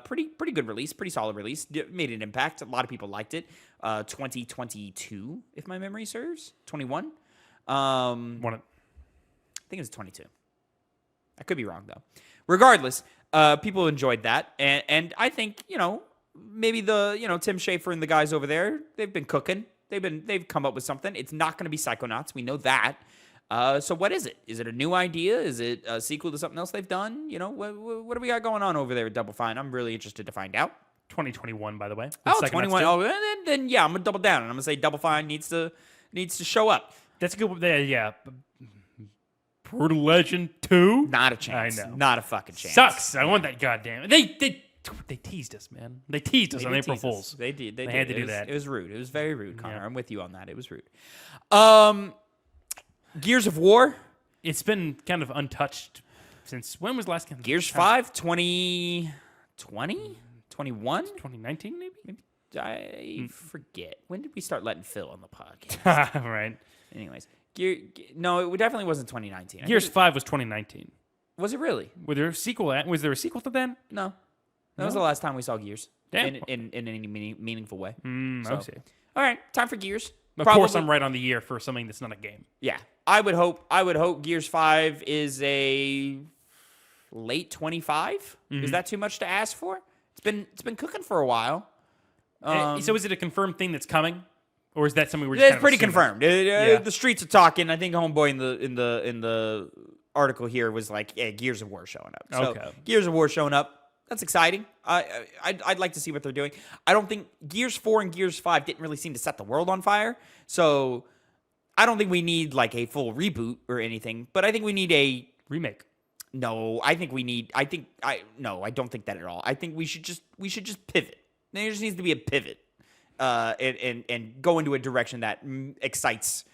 pretty good release, pretty solid release. Made an impact. A lot of people liked it. 2022, if my memory serves. 21. I think it was 22. I could be wrong, though. Regardless, people enjoyed that. And I think, maybe the, Tim Schafer and the guys over there, they've been cooking. They've come up with something. It's not going to be Psychonauts. We know that. So what is it? Is it a new idea? Is it a sequel to something else they've done? What do we got going on over there at Double Fine? I'm really interested to find out. 2021, by the way. Oh, 21. Oh, then yeah, I'm going to double down, and I'm going to say Double Fine needs to show up. That's a good one. Yeah. Brutal Legend 2? Not a chance. I know. Not a fucking chance. Sucks. I want that goddamn. They teased us, man. They teased us on April Fools. They did. They had did. to do that. It was rude. It was very rude, Connor. Yeah. I'm with you on that. It was rude. Gears of War. It's been kind of untouched since when was the last game? Gears 5, 2020? 21? 2019, maybe? I forget. When did we start letting Phil on the podcast? Right. Anyways. No, it definitely wasn't 2019. Gears 5 was 2019. Was it really? Was there a sequel to that? No. That was the last time we saw Gears. Damn. In any meaningful way. I see. All right, time for Gears. Of course, I'm right on the year for something that's not a game. Yeah, I would hope Gears 5 is a late 25. Is that too much to ask for? It's been cooking for a while. So is it a confirmed thing that's coming, or is that something we're? It's pretty confirmed. Yeah. The streets are talking. I think Homeboy in the article here was like, yeah, Gears of War showing up. So Okay. Gears of War showing up. That's exciting. I'd like to see what they're doing. I don't think Gears 4 and Gears 5 didn't really seem to set the world on fire. So I don't think we need like a full reboot or anything. But I think we need a remake. No, I think we need. I don't think that at all. I think we should just pivot. There just needs to be a pivot, and go into a direction that excites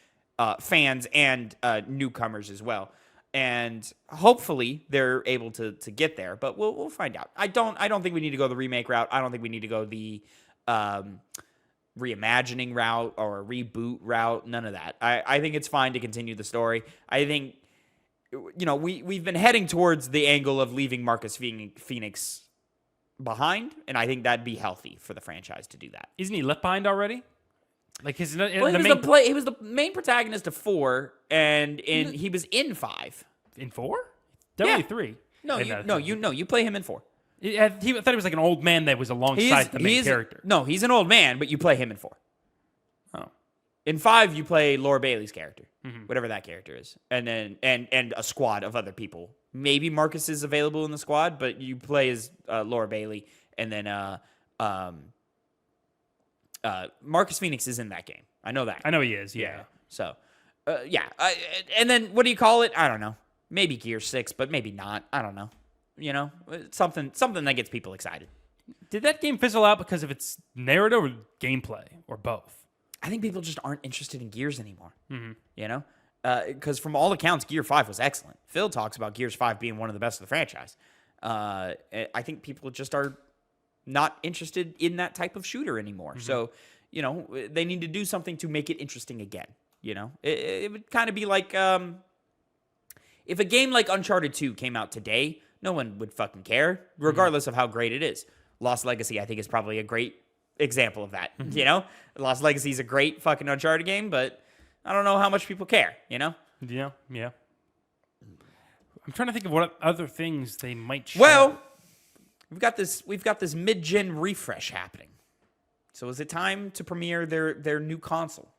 fans and newcomers as well. And hopefully they're able to get there, but we'll find out. I don't think we need to go the remake route. I don't think we need to go the reimagining route or a reboot route. None of that. I think it's fine to continue the story. I think we've been heading towards the angle of leaving Marcus Phoenix behind, and I think that'd be healthy for the franchise to do that. Isn't he left behind already? Like he was the main protagonist of 4, and he was in 5. In 4? Definitely Yeah. 3. You play him in 4. I thought he was like an old man that was alongside the main character. No, he's an old man, but you play him in 4. Oh. In 5, you play Laura Bailey's character, whatever that character is, and then and a squad of other people. Maybe Marcus is available in the squad, but you play as Laura Bailey, and then Marcus Phoenix is in that game. I know that. I know he is. Yeah. So, and then what do you call it? I don't know. Maybe Gear 6, but maybe not. I don't know. Something that gets people excited. Did that game fizzle out because of its narrative or gameplay or both? I think people just aren't interested in Gears anymore. Because from all accounts, Gear 5 was excellent. Phil talks about Gears 5 being one of the best of the franchise. I think people just are not interested in that type of shooter anymore. So, they need to do something to make it interesting again. It would kind of be like if a game like Uncharted 2 came out today, no one would fucking care, regardless of how great it is. Lost Legacy, I think, is probably a great example of that. Lost Legacy is a great fucking Uncharted game, but I don't know how much people care. Yeah. I'm trying to think of what other things they might show. Well, we've got this mid-gen refresh happening. So is it time to premiere their new console?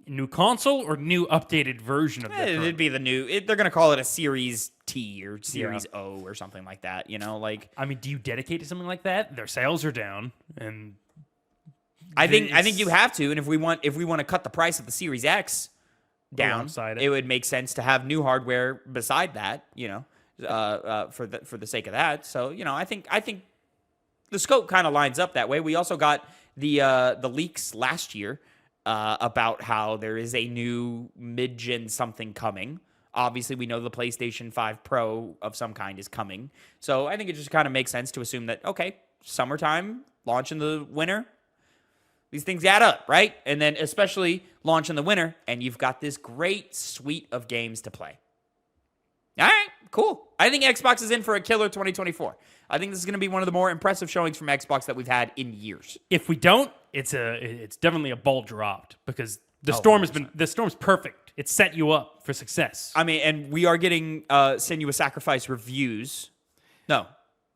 New console or new updated version of that? It'd be the new. They're gonna call it a Series T or Series O or something like that. I mean, do you dedicate to something like that? Their sales are down, and I think you have to. And if we want to cut the price of the Series X down, it would make sense to have new hardware beside that. For the sake of that. So I think the scope kind of lines up that way. We also got the leaks last year about how there is a new mid-gen something coming. Obviously, we know the PlayStation 5 Pro of some kind is coming. So I think it just kind of makes sense to assume that, okay, summertime, launch in the winter, these things add up, right? And then especially launch in the winter, and you've got this great suite of games to play. All right, cool. I think Xbox is in for a killer 2024. I think this is going to be one of the more impressive showings from Xbox that we've had in years. If we don't, it's definitely a ball dropped because the storm's perfect. It set you up for success. I mean, and we are getting Senua's Sacrifice reviews. No,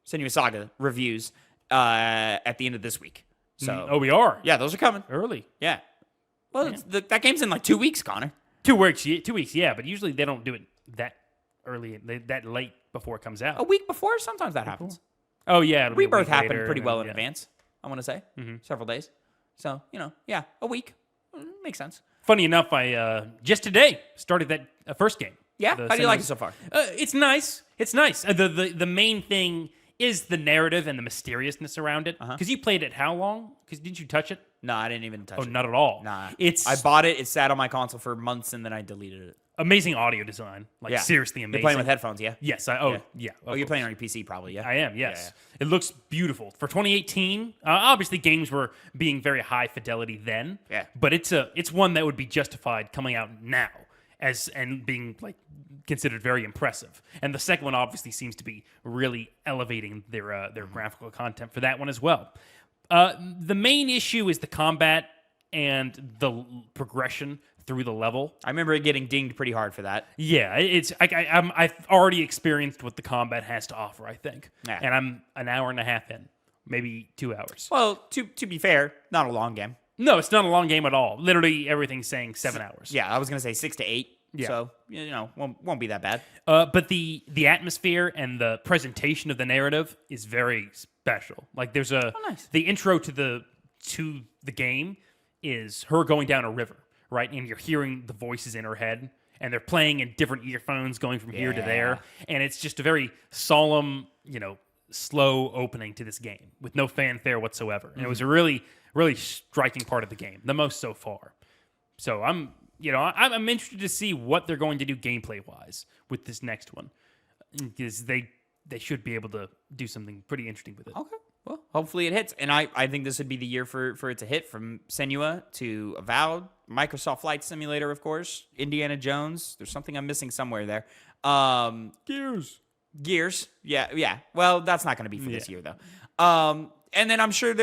Senua's Saga reviews at the end of this week. So, we are. Yeah, those are coming Early. Yeah. Well, that game's in like 2 weeks, Connor. 2 weeks. 2 weeks. Yeah, but usually they don't do it that early, that late before it comes out. A week before, sometimes that happens. Oh yeah, Rebirth happened pretty well in advance. I want to say several days. So a week makes sense. Funny enough, I just today started that first game. Yeah? How do you like it so far? It's nice. It's nice. The main thing is the narrative and the mysteriousness around it. Because you played it how long? Because didn't you touch it? No, I didn't even touch it. Oh, not at all. Nah. It's I bought it. It sat on my console for months, and then I deleted it. amazing audio design. Like, seriously amazing. You're playing with headphones, yeah? Yes. Yeah. Oh, you're playing on your PC probably, yeah? I am, yes. Yeah. It looks beautiful. For 2018, obviously games were being very high fidelity then. Yeah. But it's one that would be justified coming out now and being like considered very impressive. And the second one obviously seems to be really elevating their graphical content for that one as well. The main issue is the combat and the progression through the level. I remember it getting dinged pretty hard for that. Yeah, I've already experienced what the combat has to offer, I think. Yeah. And I'm an hour and a half in, maybe 2 hours. Well, to be fair, not a long game. No, it's not a long game at all. Literally everything's saying 7 hours. Yeah, I was going to say 6 to 8. Yeah. So, won't be that bad. But the atmosphere and the presentation of the narrative is very special. Like there's nice. The intro to the game is her going down a river, right? And you're hearing the voices in her head, and they're playing in different earphones going from here to there, and it's just a very solemn, slow opening to this game with no fanfare whatsoever. And it was a really, really striking part of the game, the most so far. So I'm interested to see what they're going to do gameplay wise with this next one, because they should be able to do something pretty interesting with it. Okay. Well, hopefully it hits. And I think this would be the year for it to hit, from Senua to Avowed, Microsoft Flight Simulator, of course, Indiana Jones. There's something I'm missing somewhere there. Gears. Yeah. Well, that's not going to be for this year, though. And then I'm sure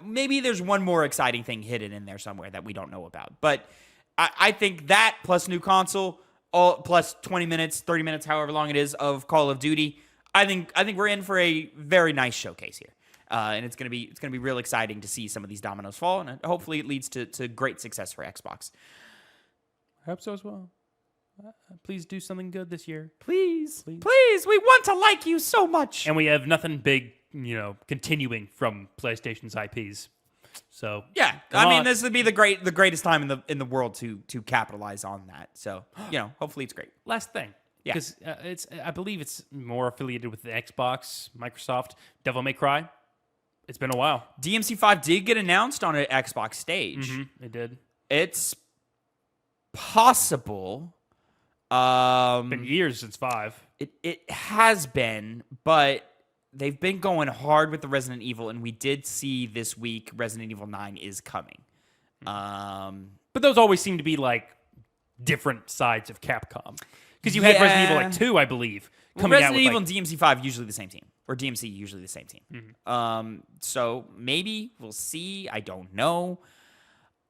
maybe there's one more exciting thing hidden in there somewhere that we don't know about. But I think that plus new console, plus 20 minutes, 30 minutes, however long it is, of Call of Duty, I think we're in for a very nice showcase here. And it's gonna be real exciting to see some of these dominoes fall, and hopefully it leads to great success for Xbox. I hope so as well. Please do something good this year. Please, we want to like you so much. And we have nothing big, continuing from PlayStation's IPs. So yeah, I mean, this would be the greatest time in the world to capitalize on that. So hopefully it's great. Last thing. Yeah. Because I believe it's more affiliated with the Xbox, Microsoft, Devil May Cry. It's been a while. DMC5 did get announced on an Xbox stage. Mm-hmm, it did. It's possible. It's been years since 5. It has been, but they've been going hard with the Resident Evil, and we did see this week Resident Evil 9 is coming. But those always seem to be like different sides of Capcom. Because you had Resident Evil 2, I believe, coming out with Resident Evil and DMC5 usually the same team, or DMC usually the same team. Mm-hmm. So maybe we'll see. I don't know.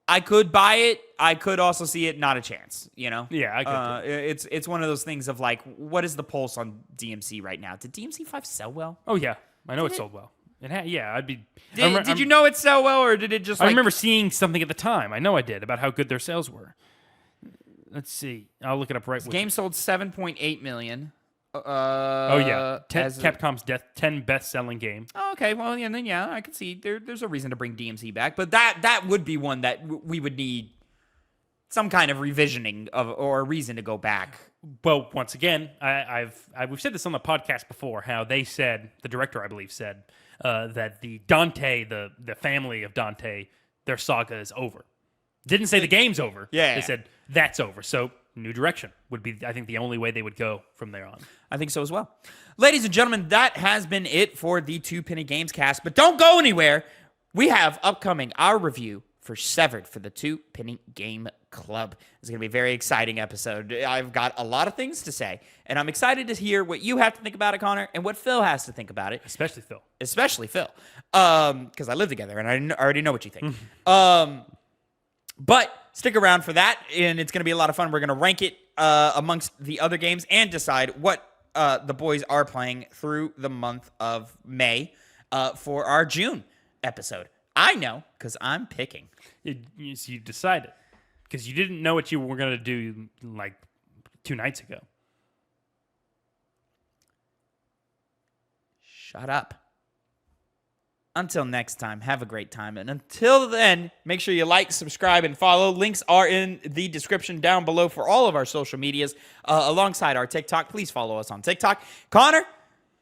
I could buy it. I could also see it. Not a chance. Yeah, I could. It's one of those things of like, what is the pulse on DMC right now? Did DMC5 sell well? Oh yeah, I know it sold well. I'd be. Did you know it sell well, or did it just? I remember seeing something at the time. I know I did about how good their sales were. Let's see. I'll look it up right. This game sold 7.8 million. Capcom's 10 best-selling game. Oh, okay, well, and then I can see there's a reason to bring DMC back, but that would be one that we would need some kind of revisioning of, or a reason to go back. Well, once again, we've said this on the podcast before. How they said, the director I believe said that the Dante, the family of Dante, their saga is over. Didn't say the game's over. Yeah, they said that's over. So new direction would be, I think, the only way they would go from there on. I think so as well. Ladies and gentlemen, that has been it for the Two Penny Gamescast. But don't go anywhere. We have upcoming our review for Severed for the Two Penny Game Club. It's going to be a very exciting episode. I've got a lot of things to say, and I'm excited to hear what you have to think about it, Connor, and what Phil has to think about it. Especially Phil. Because I live together, and I already know what you think. But stick around for that, and it's going to be a lot of fun. We're going to rank it amongst the other games and decide what the boys are playing through the month of May for our June episode. I know, because I'm picking. You decided. Because you didn't know what you were going to do like 2 nights ago. Shut up. until next time, have a great time. And until then, make sure you like, subscribe, and follow. Links are in the description down below for all of our social medias, alongside our TikTok. Please follow us on TikTok. Connor,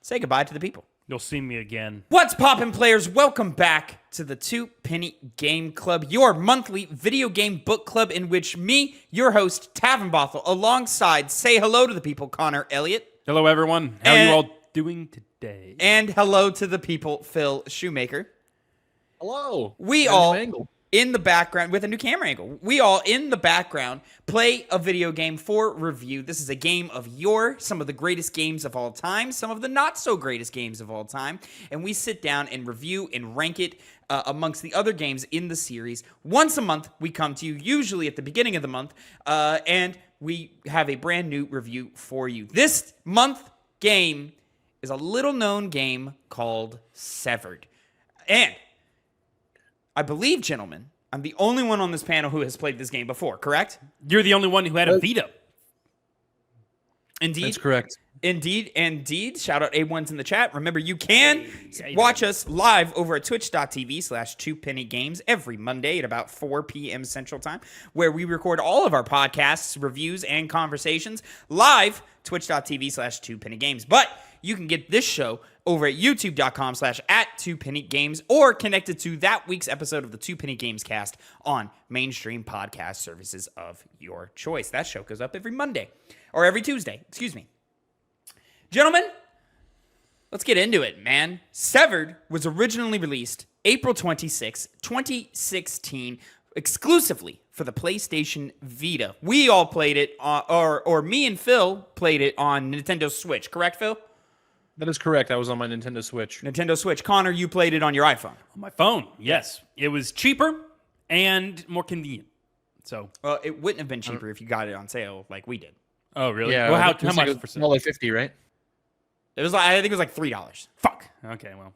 say goodbye to the people. You'll see me again. What's poppin', players? Welcome back to the Two Penny Game Club, your monthly video game book club in which me, your host, Tavin Bothel, alongside say hello to the people, Connor, Elliott. Hello, everyone. How are you all doing today? And hello to the people, Phil Shoemaker. Hello. We all in the background with a new camera angle. We all in the background play a video game for review. This is a game of some of the greatest games of all time, some of the not so greatest games of all time, and we sit down and review and rank it amongst the other games in the series. Once a month, we come to you, usually at the beginning of the month, and we have a brand new review for you. This month game is a little known game called Severed. And I believe, gentlemen, I'm the only one on this panel who has played this game before, correct? You're the only one who had a Vita. Indeed. That's correct. Indeed. Shout out A1s in the chat. Remember, you can watch us live over at twitch.tv/2pennygames every Monday at about 4 p.m. Central Time, where we record all of our podcasts, reviews, and conversations live, twitch.tv/2pennygames. But you can get this show over at youtube.com/@2pennygames or connected to that week's episode of the Two Penny Gamescast on mainstream podcast services of your choice. That show goes up every Monday or every Tuesday, excuse me. Gentlemen, let's get into it, man. Severed was originally released April 26, 2016, exclusively for the PlayStation Vita. We all played it, or me and Phil played it on Nintendo Switch, correct, Phil? That is correct. I was on my Nintendo Switch. Nintendo Switch. Connor, you played it on your iPhone. On my phone, yes. It was cheaper and more convenient. So, Well, it wouldn't have been cheaper if you got it on sale like we did. oh really? Yeah. Well, how it was much like for sale? $1.50, right? It was like, I think it was like $3. Fuck. Okay, well,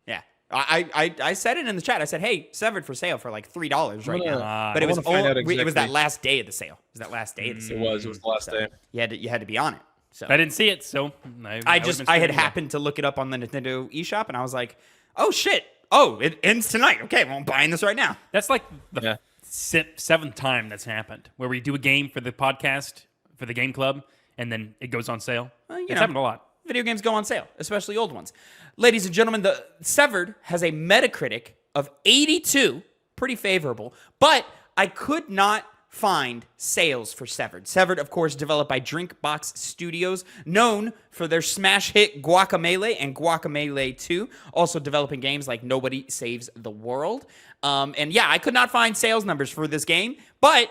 Yeah. I said it in the chat. I said, hey, Severed for sale for like $3 right now. But it I was wanna find out it was that exactly. last day of the sale. It was that last day of the sale. It was the last day. You had to be on it. So I didn't see it, so I would've been had screwed. happened to look it up on the Nintendo eShop, and I was like, oh shit. Oh, it ends tonight. Okay, well, I'm buying this right now. That's like the Yeah. seventh time that's happened, where we do a game for the podcast, for the game club, and then it goes on sale. Well, you It's know. happened a lot. Video games go on sale, especially old ones. Ladies and gentlemen, the Severed has a Metacritic of 82, pretty favorable, but I could not find sales for Severed. Severed, of course, developed by Drinkbox Studios, known for their smash hit Guacamelee and Guacamelee 2, also developing games like Nobody Saves the World. And yeah, I could not find sales numbers for this game, but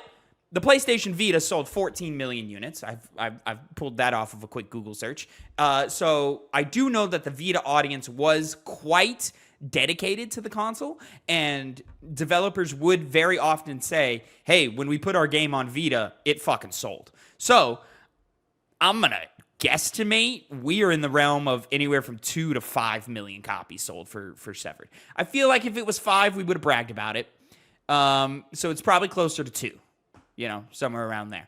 the PlayStation Vita sold 14 million units. I've pulled that off of a quick Google search. So I do know that the Vita audience was quite dedicated to the console, and developers would very often say, hey, when we put our game on Vita, it fucking sold. So I'm going to guesstimate we are in the realm of anywhere from 2 to 5 million copies sold for Severed. I feel like if it was 5, we would have bragged about it. So it's probably closer to 2. Somewhere around there.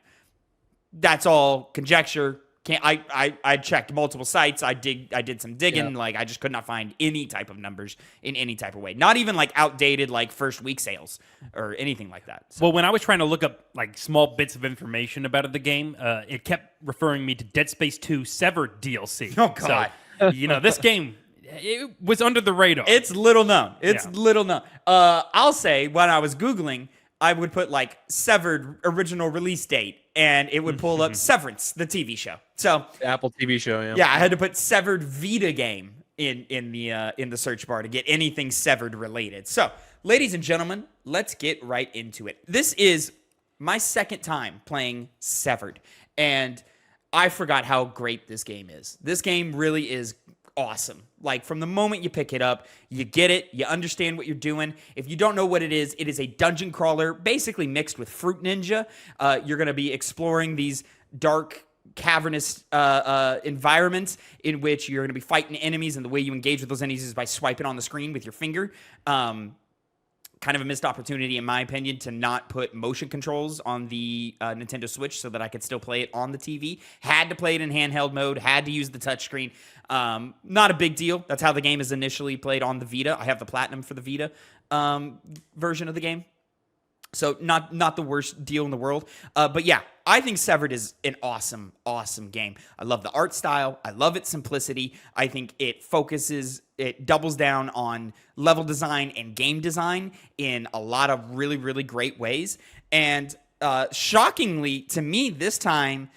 That's all conjecture. I checked multiple sites. I did some digging. Yeah. Like, I just could not find any type of numbers in any type of way. Not even like outdated like first week sales or anything like that. So, Well, when I was trying to look up like small bits of information about the game, it kept referring me to Dead Space 2 Severed DLC. Oh, God. So, this game, it was under the radar. it's little known. Yeah. Little known. I'll say when I was Googling, I would put like Severed original release date, and it would pull up Severance, the TV show. So The Apple TV show, yeah. yeah, I had to put Severed Vita game in the search bar to get anything Severed related. So, ladies and gentlemen, let's get right into it. This is my second time playing Severed, and I forgot how great this game is. This game really is awesome. Like, from the moment you pick it up, you get it, you understand what you're doing. If you don't know what it is a dungeon crawler, basically mixed with Fruit Ninja. You're going to be exploring these dark, cavernous environments in which you're going to be fighting enemies, and the way you engage with those enemies is by swiping on the screen with your finger. kind of a missed opportunity, in my opinion, to not put motion controls on the Nintendo Switch so that I could still play it on the TV. Had to play it in handheld mode, had to use the touchscreen. Not a big deal. That's how the game is initially played on the Vita. I have the Platinum for the Vita version of the game. So not the worst deal in the world. But yeah, I think Severed is an awesome, awesome game. I love the art style. I love its simplicity. I think it doubles down on level design and game design in a lot of really, really great ways. And shockingly, to me this time,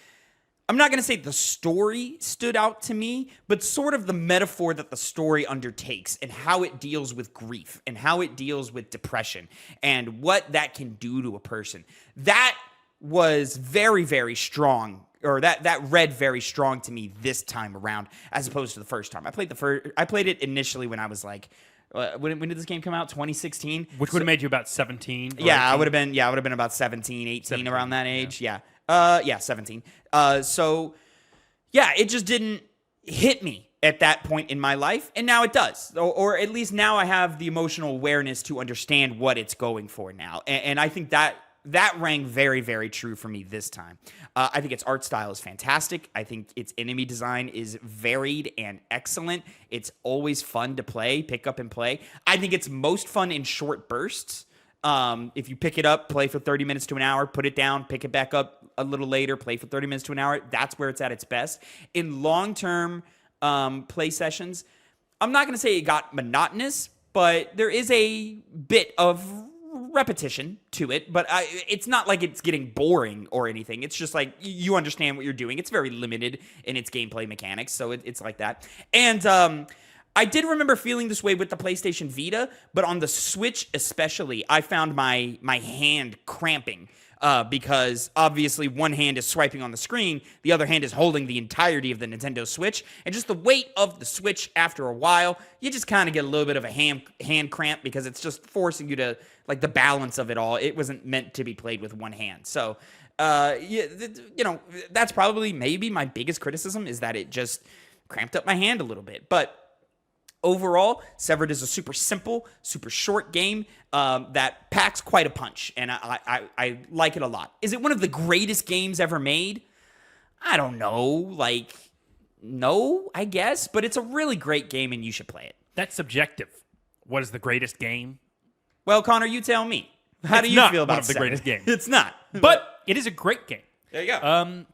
I'm not going to say the story stood out to me, but sort of the metaphor that the story undertakes and how it deals with grief and how it deals with depression and what that can do to a person. That was very, very strong, or that read very strong to me this time around as opposed to the first time. I played it initially when I was like, when did this game come out? 2016? Which would have made you about 17. Yeah, I would have been about 17, 18, 17, around that age. Yeah. 17. So yeah, it just didn't hit me at that point in my life, and now it does. Or at least now I have the emotional awareness to understand what it's going for now. And I think that rang very, very true for me this time. I think its art style is fantastic. I think its enemy design is varied and excellent. It's always fun to pick up and play. I think it's most fun in short bursts. If you pick it up, play for 30 minutes to an hour, put it down, pick it back up a little later, play for 30 minutes to an hour, that's where it's at its best. In long-term play sessions, I'm not going to say it got monotonous, but there is a bit of repetition to it, but it's not like it's getting boring or anything. It's just like you understand what you're doing. It's very limited in its gameplay mechanics, so it's like that. And I did remember feeling this way with the PlayStation Vita, but on the Switch especially, I found my hand cramping because obviously one hand is swiping on the screen, the other hand is holding the entirety of the Nintendo Switch, and just the weight of the Switch after a while, you just kind of get a little bit of a hand cramp because it's just forcing you to, like, the balance of it all. It wasn't meant to be played with one hand. So, that's probably maybe my biggest criticism is that it just cramped up my hand a little bit. But overall, Severed is a super simple, super short game that packs quite a punch, and I like it a lot. Is it one of the greatest games ever made? I don't know. No, I guess, but it's a really great game, and you should play it. That's subjective. What is the greatest game? Well, Connor, you tell me. How do you feel about one of the greatest games? It's not. But it is a great game. There you go.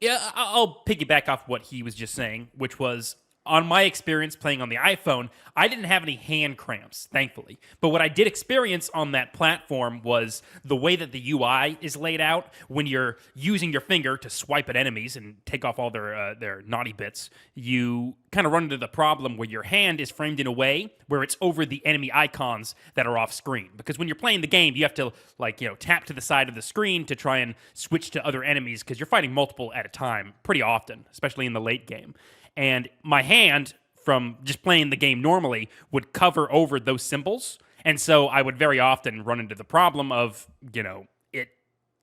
Yeah, I'll piggyback off what he was just saying, which was, on my experience playing on the iPhone, I didn't have any hand cramps, thankfully. But what I did experience on that platform was the way that the UI is laid out when you're using your finger to swipe at enemies and take off all their naughty bits. You kind of run into the problem where your hand is framed in a way where it's over the enemy icons that are off screen. Because when you're playing the game, you have to tap to the side of the screen to try and switch to other enemies because you're fighting multiple at a time pretty often, especially in the late game. And my hand, from just playing the game normally, would cover over those symbols. And so I would very often run into the problem of,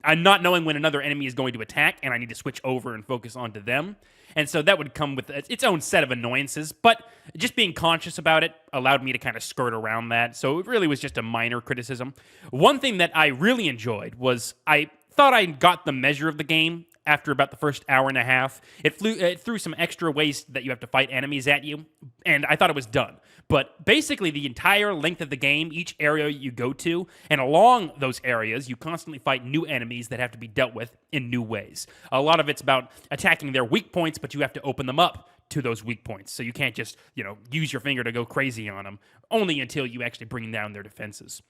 I'm not knowing when another enemy is going to attack, and I need to switch over and focus onto them. And so that would come with its own set of annoyances. But just being conscious about it allowed me to kind of skirt around that. So it really was just a minor criticism. One thing that I really enjoyed was I thought I got the measure of the game after about the first hour and a half. It threw some extra ways that you have to fight enemies at you, and I thought it was done. But basically, the entire length of the game, each area you go to, and along those areas, you constantly fight new enemies that have to be dealt with in new ways. A lot of it's about attacking their weak points, but you have to open them up to those weak points. So you can't just, use your finger to go crazy on them, only until you actually bring down their defenses.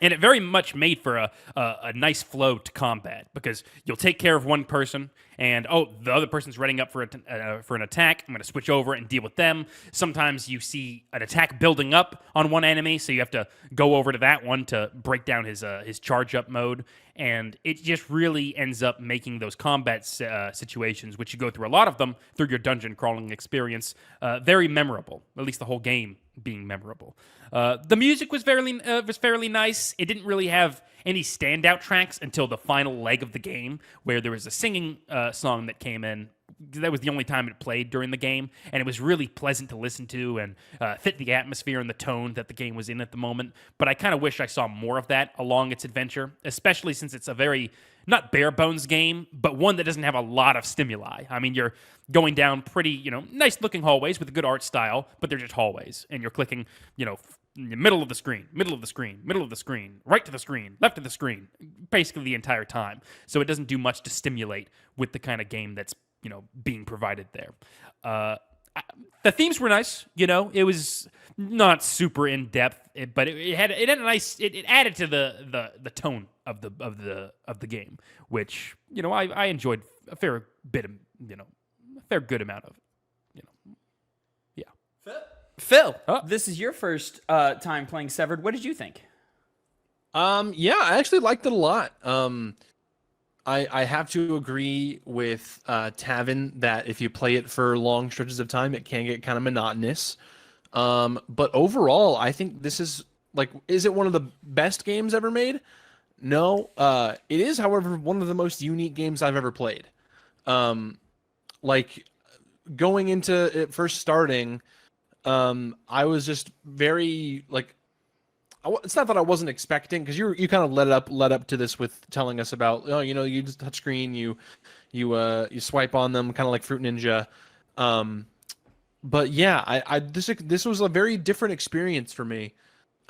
And it very much made for a nice flow to combat, because you'll take care of one person, and the other person's running up for an attack. I'm going to switch over and deal with them. Sometimes you see an attack building up on one enemy, so you have to go over to that one to break down his charge up mode. And it just really ends up making those combat situations, which you go through a lot of them through your dungeon crawling experience, very memorable. At least the whole game being memorable. The music was fairly nice. It didn't really have any standout tracks until the final leg of the game, where there was a singing song that came in. That was the only time it played during the game, and it was really pleasant to listen to and fit the atmosphere and the tone that the game was in at the moment. But I kind of wish I saw more of that along its adventure, especially since it's a very, not bare bones game, but one that doesn't have a lot of stimuli. I mean, you're going down pretty, nice looking hallways with a good art style, but they're just hallways, and you're clicking, in the middle of the screen, middle of the screen, middle of the screen, right to the screen, left of the screen, basically the entire time. So it doesn't do much to stimulate with the kind of game that's being provided there. The themes were nice. It was not super in depth, but it had a nice. It added to the tone of the game, which I enjoyed a fair bit of a fair good amount of. Yeah. Phil, this is your first time playing Severed. What did you think? Yeah, I actually liked it a lot. I have to agree with Tavin that if you play it for long stretches of time, it can get kind of monotonous. But overall, I think this is is it one of the best games ever made? No. It is, however, one of the most unique games I've ever played. Going into it first starting, I was just very it's not that I wasn't expecting, because you kind of led up to this with telling us about you just touch screen, you swipe on them kind of like Fruit Ninja, but yeah, this was a very different experience for me,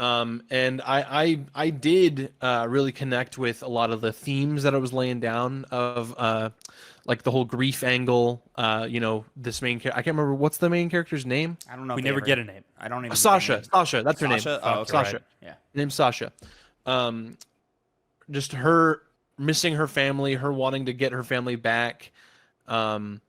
and I did really connect with a lot of the themes that I was laying down of the whole grief angle. This main character, I can't remember what's the main character's name. I don't know. We never get a name. I don't even. Sasha. That's her name. Oh, okay. Sasha. Right. Yeah. Her name's Sasha. Just her missing her family, her wanting to get her family back. And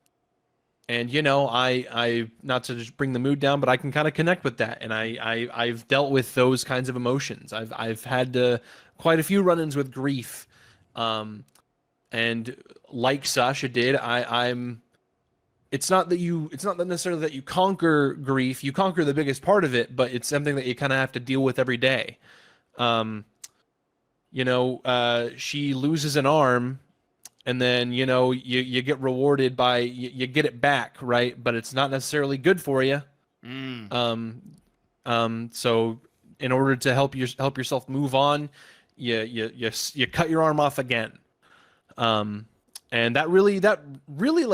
I not to just bring the mood down, but I can kind of connect with that. And I've dealt with those kinds of emotions. I've had quite a few run-ins with grief. And like Sasha did, it's not necessarily that you conquer grief, you conquer the biggest part of it, but it's something that you kind of have to deal with every day. She loses an arm, and then you get rewarded by you get it back, right? But it's not necessarily good for you. So in order to help yourself move on, you cut your arm off again. And that really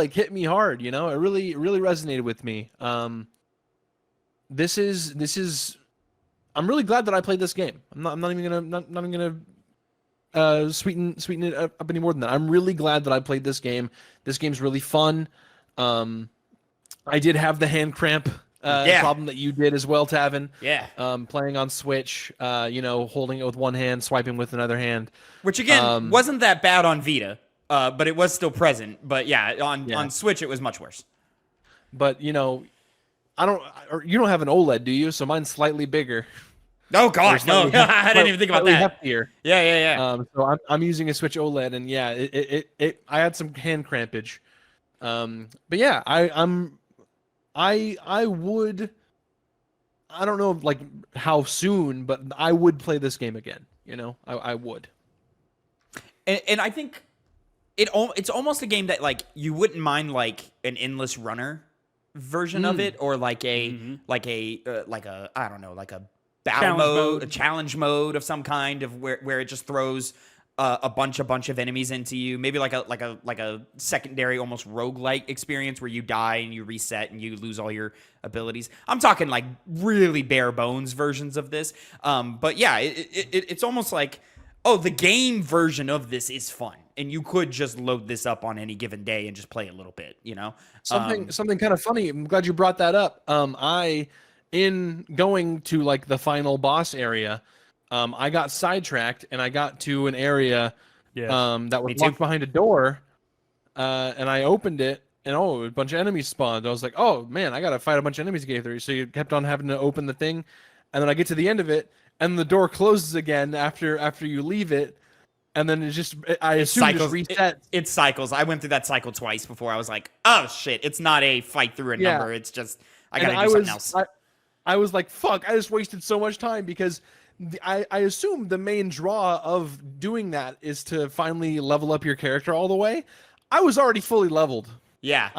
hit me hard, it really resonated with me. This is I'm really glad that I played this game. I'm not even gonna sweeten it up any more than that. I'm really glad that I played this game. This game's really fun. I did have the hand cramp problem that you did as well, Tavin. Yeah. Playing on Switch, holding it with one hand, swiping with another hand. Which again wasn't that bad on Vita, but it was still present. But on Switch it was much worse. But you don't have an OLED, do you? So mine's slightly bigger. Oh gosh, no! I didn't even think about that. Heftier. Yeah. So I'm using a Switch OLED, and I had some hand crampage. But yeah, I would. I don't know how soon, but I would play this game again. I would. And I think it's almost a game that you wouldn't mind an endless runner version of it, or a I don't know, a battle mode, a challenge mode of some kind, of where it just throws a bunch of enemies into you, maybe like a secondary, almost roguelike experience where you die and you reset and you lose all your abilities. I'm talking really bare bones versions of this. But yeah, it's almost the game version of this is fun, and you could just load this up on any given day and just play a little bit. Something kind of funny. I'm glad you brought that up. In going to the final boss area, I got sidetracked and I got to an area that was locked behind a door, and I opened it, and a bunch of enemies spawned. I was like, oh man, I gotta fight a bunch of enemies to get through. So you kept on having to open the thing, and then I get to the end of it, and the door closes again after you leave it, and then I assume it just resets. It cycles. I went through that cycle twice before I was like, oh shit, it's not a fight through a number. It's just I gotta do something else. I was like, fuck, I just wasted so much time, because I assume the main draw of doing that is to finally level up your character all the way. I was already fully leveled. Yeah.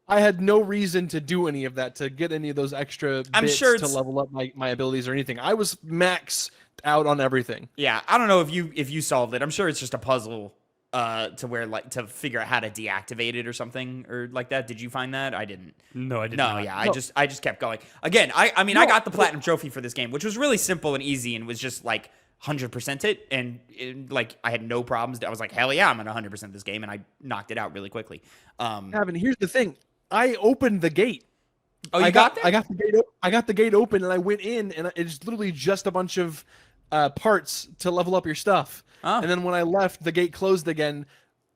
I had no reason to do any of that, to get any of those extra bits to level up my abilities or anything. I was max out on everything. Yeah, I don't know if you solved it. I'm sure it's just a puzzle to where like to figure out how to deactivate it or something or like that. Did you find that? I didn't. No, I did No, not. yeah, I just kept going. Again, I mean, I got the platinum trophy for this game, which was really simple and easy and was just like 100% it, and like I had no problems. I was like, hell yeah, I'm gonna 100% this game, and I knocked it out really quickly. Gavin, here's the thing. I opened the gate. Oh, you got that? I got the gate. I got the gate open, and I went in, and it's literally just a bunch of parts to level up your stuff. Oh. And then when I left, the gate closed again,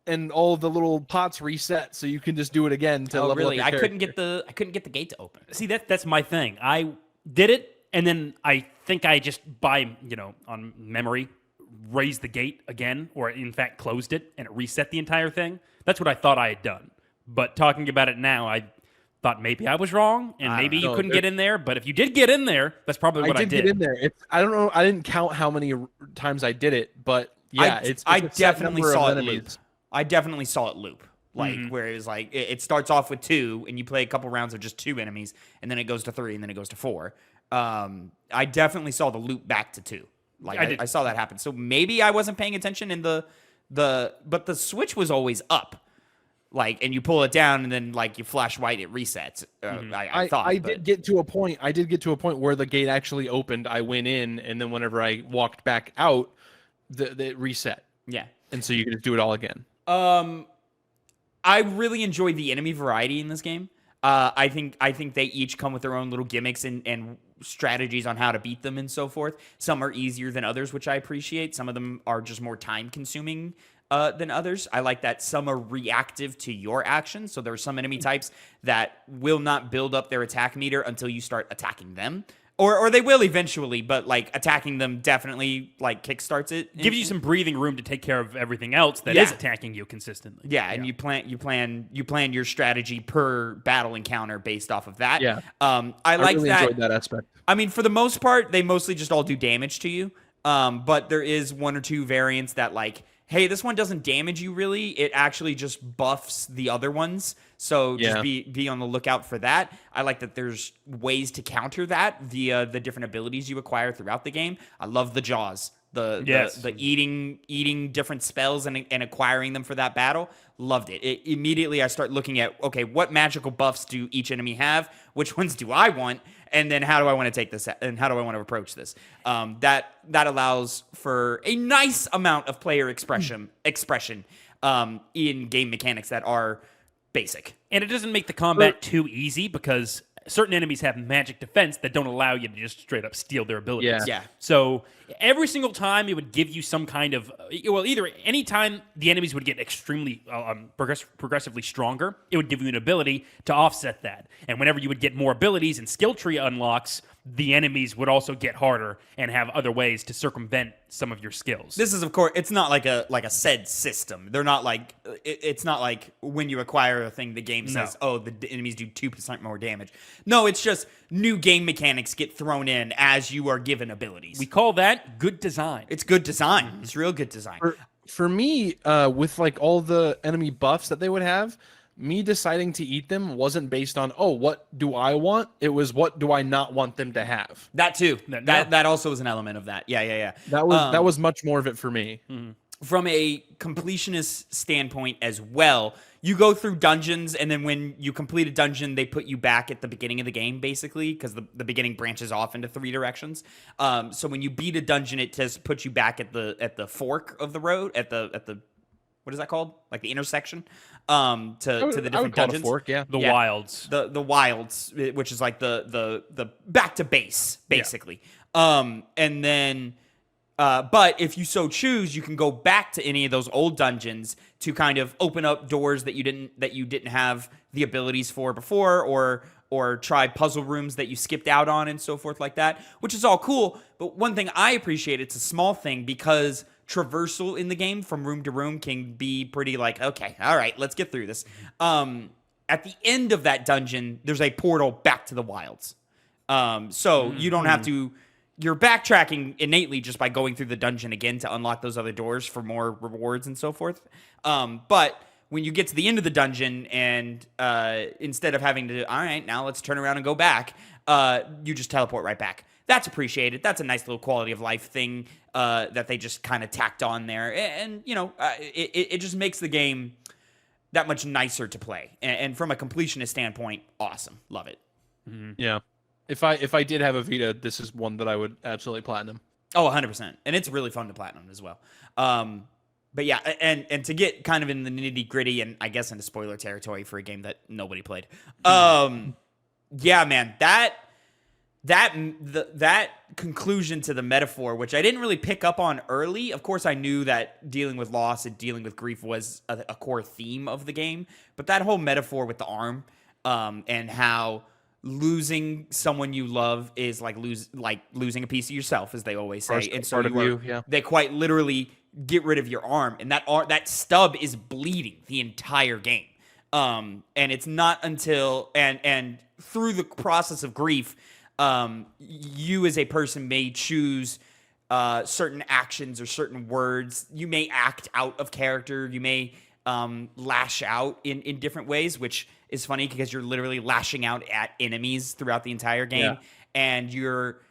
and all of the little pots reset, so you can just do it again to level really? up your I couldn't get the gate to open. See, that's my thing. I did it, and then I think I just on memory raised the gate again, or in fact closed it, and it reset the entire thing. That's what I thought I had done. But talking about it now, I thought maybe I was wrong, and maybe you couldn't get in there. But if you did get in there, that's probably what I did. I did get in there. I don't know. I didn't count how many times I did it, but yeah, I definitely saw it loop. I definitely saw it loop. Like where it was like it starts off with 2, and you play a couple rounds of just 2 enemies, and then it goes to 3, and then it goes to 4. I definitely saw the loop back to 2. Like I saw that happen. So maybe I wasn't paying attention in but the switch was always up. Like, and you pull it down, and then like you flash white, it resets. I did get to a point. I did get to a point where the gate actually opened. I went in, and then whenever I walked back out, it reset. Yeah, and so you can just do it all again. I really enjoyed the enemy variety in this game. I think they each come with their own little gimmicks and strategies on how to beat them and so forth. Some are easier than others, which I appreciate. Some of them are just more time consuming than others. I like that some are reactive to your actions. So there are some enemy types that will not build up their attack meter until you start attacking them. Or they will eventually, but like attacking them definitely like kickstarts it. Gives you some breathing room to take care of everything else that is attacking you consistently. Yeah, and you plan your strategy per battle encounter based off of that. Yeah. I like really that. Enjoyed that aspect. I mean, for the most part, they mostly just all do damage to you. But there is 1 or 2 variants that like, hey, this one doesn't damage you really. It actually just buffs the other ones. So just be on the lookout for that. I like that there's ways to counter that via the different abilities you acquire throughout the game. I love the jaws. The eating different spells and acquiring them for that battle. Loved it. Immediately I start looking at, okay, what magical buffs do each enemy have? Which ones do I want? And then how do I want to take this? And how do I want to approach this? That allows for a nice amount of player expression in game mechanics that are basic. And it doesn't make the combat too easy because certain enemies have magic defense that don't allow you to just straight up steal their abilities. Yeah. So every single time it would give you some kind of, either any time the enemies would get extremely progressively stronger, it would give you an ability to offset that. And whenever you would get more abilities and skill tree unlocks, the enemies would also get harder and have other ways to circumvent some of your skills. This is, of course, it's not like a said system. They're not like, it's not like when you acquire a thing, the game says, oh, the enemies do 2% more damage. No, it's just new game mechanics get thrown in as you are given abilities. We call that good design. It's good design. It's real good design. For me, with like all the enemy buffs that they would have, me deciding to eat them wasn't based on, oh, what do I want? It was, what do I not want them to have? That too. That also was an element of that. Yeah. That was much more of it for me. From a completionist standpoint as well, you go through dungeons, and then when you complete a dungeon, they put you back at the beginning of the game, basically, because the beginning branches off into 3 directions. So when you beat a dungeon, it just puts you back at the fork of the road, at the what is that called? Like the intersection, to the different dungeons. Fork, The wilds. The wilds, which is like the back to base, basically. And then, but if you so choose, you can go back to any of those old dungeons to kind of open up doors that you didn't have the abilities for before, or try puzzle rooms that you skipped out on and so forth like that, which is all cool. But one thing I appreciate, it's a small thing, because traversal in the game from room to room can be pretty like, okay, all right, let's get through this. At the end of that dungeon, there's a portal back to the wilds. So you don't have to you're backtracking innately just by going through the dungeon again to unlock those other doors for more rewards and so forth. But when you get to the end of the dungeon and instead of having to, all right, now let's turn around and go back, you just teleport right back. That's appreciated. That's a nice little quality of life thing that they just kind of tacked on there. And it just makes the game that much nicer to play. And from a completionist standpoint, awesome. Love it. Mm-hmm. Yeah. If I did have a Vita, this is one that I would absolutely platinum. Oh, 100%. And it's really fun to platinum as well. But yeah, and to get kind of in the nitty gritty and I guess into spoiler territory for a game that nobody played. Yeah, man, that conclusion to the metaphor, which I didn't really pick up on early. Of course, I knew that dealing with loss and dealing with grief was a core theme of the game. But that whole metaphor with the arm and how losing someone you love is like losing a piece of yourself, as they always say. And so they quite literally get rid of your arm, and that stub is bleeding the entire game. And it's not until and through the process of grief, you as a person may choose certain actions or certain words. You may act out of character. You may lash out in different ways, which is funny because you're literally lashing out at enemies throughout the entire game, and your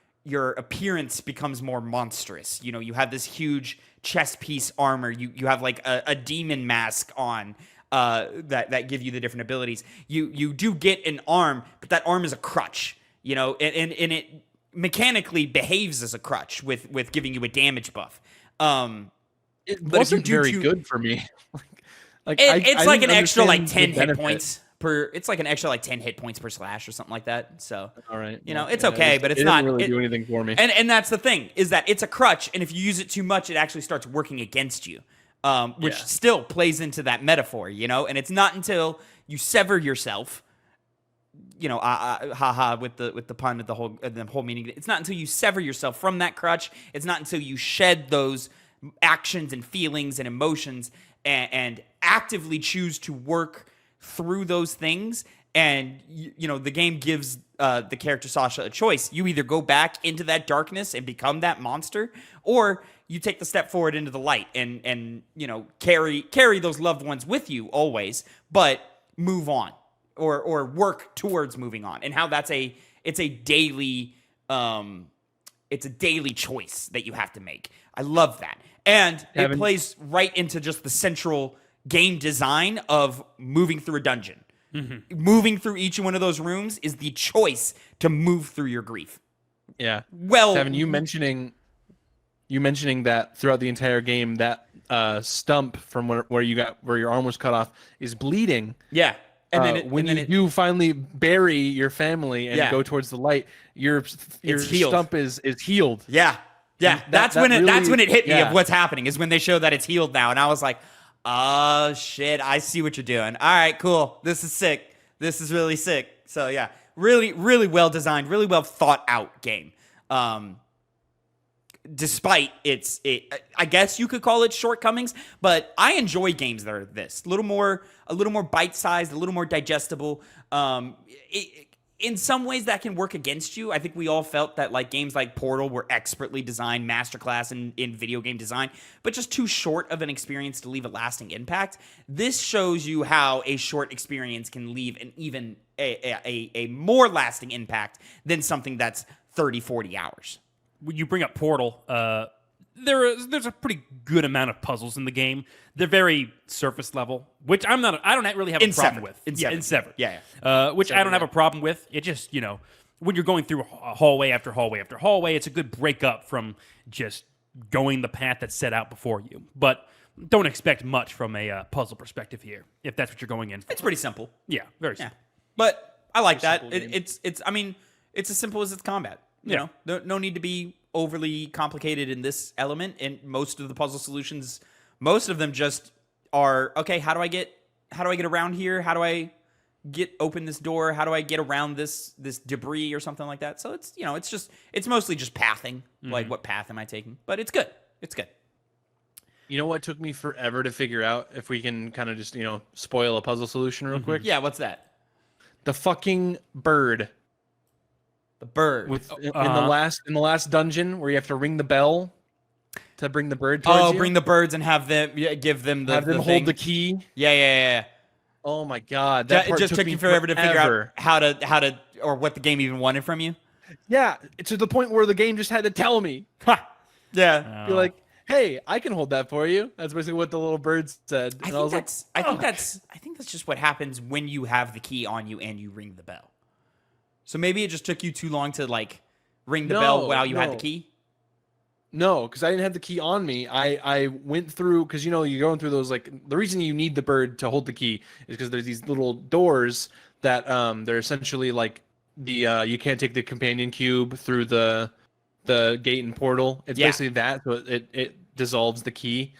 appearance becomes more monstrous. You know, you have this huge chest piece armor. You have like a demon mask on that give you the different abilities. You do get an arm, but that arm is a crutch. You know, and it mechanically behaves as a crutch with giving you a damage buff. It wasn't very good for me. It's like an extra like 10 hit points per. It's like an extra like 10 hit points per slash or something like that. So all right, you know, it's okay, but it's not didn't really do anything for me. And that's the thing, is that it's a crutch, and if you use it too much, it actually starts working against you, which still plays into that metaphor, you know. And it's not until you sever yourself, you know, haha, with the pun of the whole meaning. It's not until you sever yourself from that crutch. It's not until you shed those actions and feelings and emotions and actively choose to work through those things. And you know, the game gives the character Sasha a choice. You either go back into that darkness and become that monster, or you take the step forward into the light and you know, carry those loved ones with you always, but move on. Or work towards moving on, and how it's a daily choice that you have to make. I love that, and it plays right into just the central game design of moving through a dungeon. Mm-hmm. Moving through each one of those rooms is the choice to move through your grief. Yeah. Well, Tavin, you mentioning that throughout the entire game, that stump from where your arm was cut off is bleeding. Yeah. And then when you finally bury your family and go towards the light, your stump is healed. Yeah, yeah. That's when it hit me of what's happening, is when they show that it's healed now, and I was like, oh shit, I see what you're doing. All right, cool. This is sick. This is really sick. So yeah, really, really well designed, really well thought out game. Despite I guess you could call it shortcomings, but I enjoy games that are this a little more bite-sized, a little more digestible. In some ways that can work against you. I think we all felt that like games like Portal were expertly designed, masterclass in video game design, but just too short of an experience to leave a lasting impact. This shows you how a short experience can leave an even a more lasting impact than something that's 30, 40 hours. When you bring up Portal, there's a pretty good amount of puzzles in the game. They're very surface level, which I don't really have a problem with. In Severed. Yeah. Which I don't have a problem with. It just, you know, when you're going through hallway after hallway after hallway, it's a good breakup from just going the path that's set out before you. But don't expect much from a puzzle perspective here, if that's what you're going in for. It's pretty simple. Yeah, very simple. But I like that. It's as simple as its combat. You know, no need to be overly complicated in this element. And most of the puzzle solutions, most of them just are, okay, how do I get around here? How do I open this door? How do I get around this debris or something like that? So it's, you know, it's mostly just pathing. Mm-hmm. Like, what path am I taking? But it's good. It's good. You know what took me forever to figure out, if we can kind of just, you know, spoil a puzzle solution real quick? Yeah, what's that? The fucking bird. The bird. in the last dungeon where you have to ring the bell to bring the bird towards you. Bring the birds and give them the hold thing. the key. Yeah. Oh my god, that part it just took you forever to figure out how to or what the game even wanted from you. Yeah, to the point where the game just had to tell me. Yeah. You're like, hey, I can hold that for you. That's basically what the little bird said. I think that's just what happens when you have the key on you and you ring the bell. So maybe it just took you too long to like ring the bell while you had the key. No, because I didn't have the key on me. I went through, because you're going through those, like, the reason you need the bird to hold the key is because there's these little doors that they're essentially like you can't take the companion cube through the gate and portal. It's basically that, so it dissolves the key.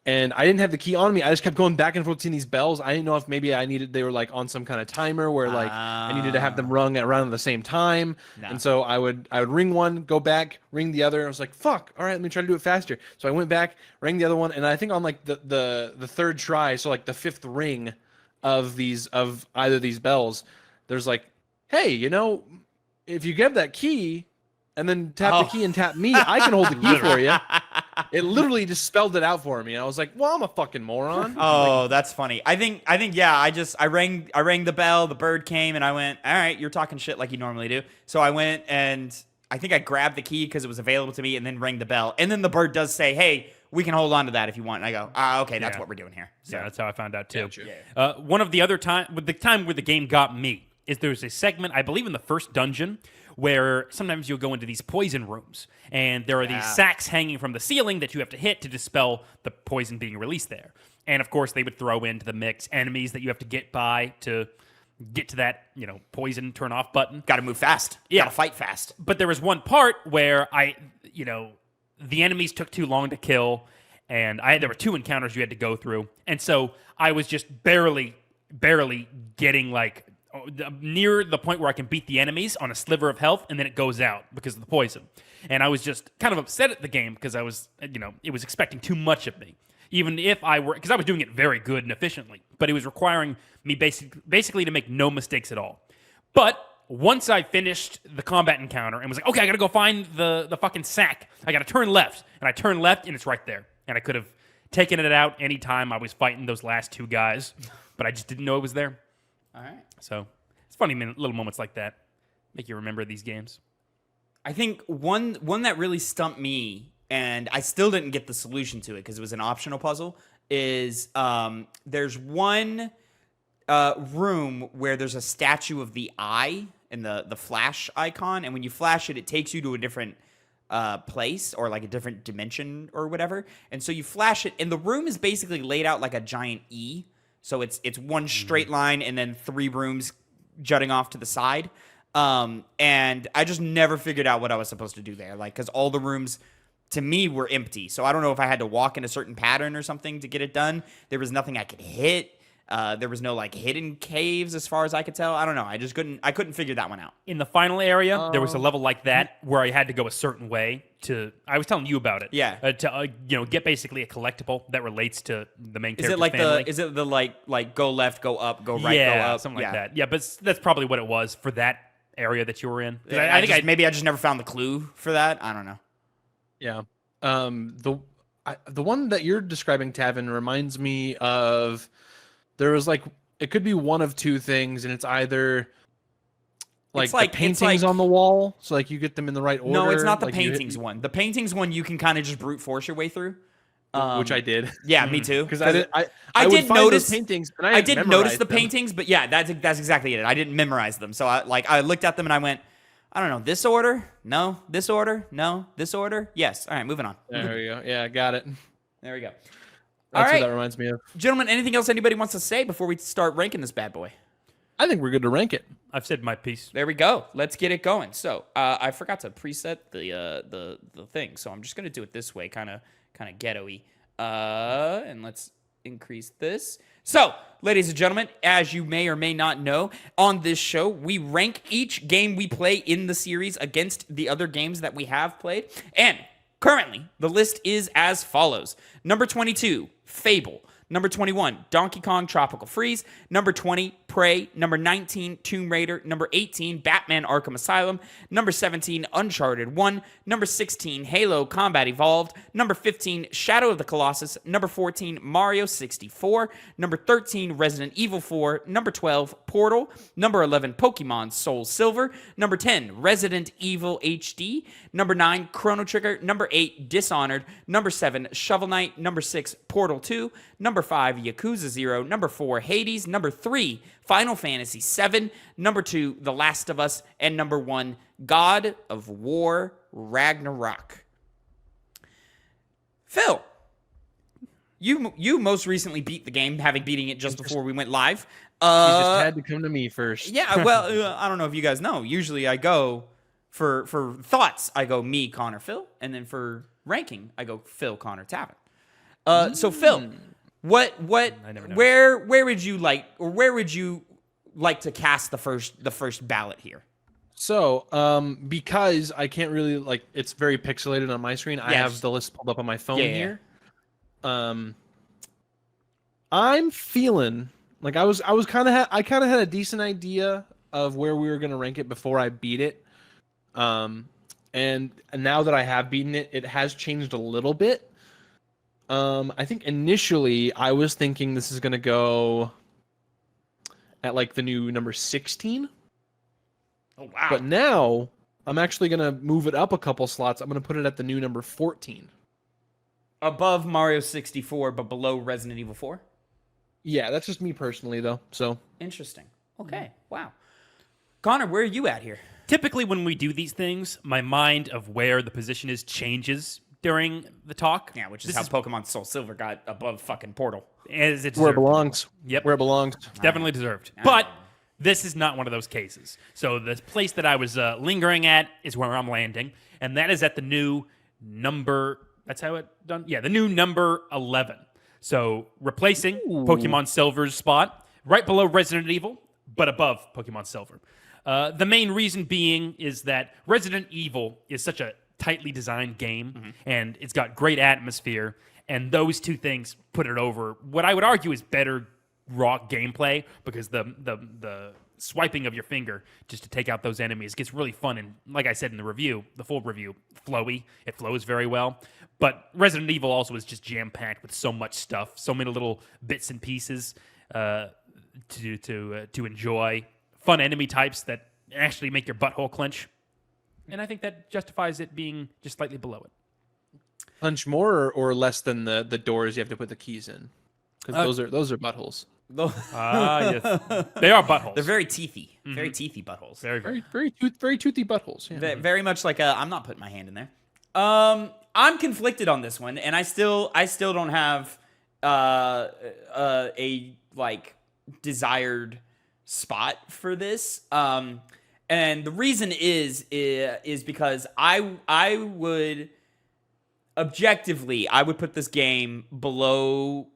And I didn't have the key on me. I just kept going back and forth between these bells. I didn't know if maybe they were like on some kind of timer where like I needed to have them rung around at the same time. No. And so I would ring one, go back, ring the other. I was like, fuck, all right, let me try to do it faster. So I went back, rang the other one, and I think on like the third try, so like the fifth ring of either these bells, there's like, hey, if you give that key and then tap the key and tap me, I can hold the key for you. It literally just spelled it out for me. And I was like, well, I'm a fucking moron. Oh, that's funny. I think yeah, I rang the bell, the bird came, and I went, all right, you're talking shit like you normally do. So I went and I think I grabbed the key because it was available to me and then rang the bell. And then the bird does say, hey, we can hold on to that if you want. And I go, okay, that's what we're doing here. So yeah, that's how I found out too. Yeah. One of the other time where the game got me is there's a segment, I believe in the first dungeon, where sometimes you'll go into these poison rooms, and there are these sacks hanging from the ceiling that you have to hit to dispel the poison being released there. And of course, they would throw into the mix enemies that you have to get by to get to that, poison turn off button. Got to move fast. Yeah. Got to fight fast. But there was one part where the enemies took too long to kill, and there were 2 encounters you had to go through. And so I was just barely getting like near the point where I can beat the enemies on a sliver of health, and then it goes out because of the poison. And I was just kind of upset at the game because I was, it was expecting too much of me. Even if because I was doing it very good and efficiently, but it was requiring me basically to make no mistakes at all. But once I finished the combat encounter and was like, okay, I gotta go find the fucking sack. I gotta turn left. And I turned left, and it's right there. And I could have taken it out anytime I was fighting those last 2 guys, but I just didn't know it was there. All right. So it's funny little moments like that make you remember these games. I think one that really stumped me, and I still didn't get the solution to it because it was an optional puzzle, is there's one room where there's a statue of the eye and the flash icon, and when you flash it, it takes you to a different place or like a different dimension or whatever. And so you flash it, and the room is basically laid out like a giant E. So it's one straight line and then 3 rooms jutting off to the side. And I just never figured out what I was supposed to do there. Like, because all the rooms to me were empty. So I don't know if I had to walk in a certain pattern or something to get it done. There was nothing I could hit. There was no like hidden caves as far as I could tell. I don't know. I couldn't figure that one out. In the final area, there was a level like that where I had to go a certain way I was telling you about it. Yeah. To get basically a collectible that relates to the main character's Is it like family. is it the like go left, go up, go right, yeah, go up? Something like that. Yeah, but that's probably what it was for that area that you were in. Maybe I just never found the clue for that. I don't know. Yeah. The one that you're describing, Tavin, reminds me of. There was like, it could be one of 2 things, and it's either like the paintings on the wall, so like you get them in the right order. No, it's not the paintings one. The paintings one you can kind of just brute force your way through, which I did. Yeah, me too. Because I did notice paintings, and I did notice the paintings, but yeah, that's exactly it. I didn't memorize them, so I looked at them and I went, I don't know, this order, no, this order, no, this order, yes. All right, moving on. There we go. Yeah, got it. There we go. That's all right, what that reminds me of. Gentlemen, anything else anybody wants to say before we start ranking this bad boy? I think we're good to rank it. I've said my piece. There we go. Let's get it going. So I forgot to preset the thing, so I'm just gonna do it this way, kind of ghetto-y. And let's increase this. So, ladies and gentlemen, as you may or may not know, on this show, we rank each game we play in the series against the other games that we have played. And currently, the list is as follows. Number 22, Fable. Number 21, Donkey Kong Tropical Freeze. Number 20, Prey. Number 19, Tomb Raider. Number 18, Batman Arkham Asylum. Number 17, Uncharted 1. Number 16, Halo Combat Evolved. Number 15, Shadow of the Colossus. Number 14, Mario 64. Number 13, Resident Evil 4. Number 12, Portal. Number 11, Pokemon Soul Silver. Number 10, Resident Evil HD. Number 9, Chrono Trigger. Number 8, Dishonored. Number 7, Shovel Knight. Number 6, Portal 2. Number 5, Yakuza 0. Number 4, Hades. Number 3, Final Fantasy 7. Number 2, The Last of Us. And number 1, God of War Ragnarok. Phil, you most recently beat the game, having beating it just before we went live. You just had to come to me first. Yeah, well, I don't know if you guys know. Usually I go for thoughts, I go me, Connor, Phil, and then for ranking, I go Phil, Connor, Tavin. So Phil, where would you like, or where would you like to cast the first ballot here? So, because I can't really, like, it's very pixelated on my screen. I have the list pulled up on my phone here. I'm feeling like I kind of had a decent idea of where we were going to rank it before I beat it. And now that I have beaten it, it has changed a little bit. I think initially I was thinking this is going to go at like the new number 16. Oh, wow. But now I'm actually going to move it up a couple slots. I'm going to put it at the new number 14. Above Mario 64, but below Resident Evil 4? Yeah, that's just me personally, though. So interesting. Okay. Wow. Connor, where are you at here? Typically, when we do these things, my mind of where the position is changes during the talk. Yeah, which is how Pokemon Soul Silver got above fucking Portal. As it where it belongs. Yep. Where it belongs. Definitely deserved. But this is not one of those cases. So the place that I was lingering at is where I'm landing, and that is at the new number. That's how it done. Yeah, the new number 11. So replacing Pokemon Silver's spot, right below Resident Evil, but above Pokemon Silver. The main reason being is that Resident Evil is such a tightly designed game, and it's got great atmosphere, and those two things put it over what I would argue is better raw gameplay, because the swiping of your finger just to take out those enemies gets really fun, and like I said in the review, the full review, flowy. It flows very well. But Resident Evil also is just jam-packed with so much stuff, so many little bits and pieces to enjoy. Fun enemy types that actually make your butthole clench. And I think that justifies it being just slightly below it. Punch more or less than the doors you have to put the keys in? Because those are buttholes. Yes. They are buttholes. They're very teethy. Very teethy buttholes. Very toothy buttholes. Yeah. Very much like I'm not putting my hand in there. I'm conflicted on this one, and I still don't have a like desired spot for this. And the reason is because I would objectively put this game below.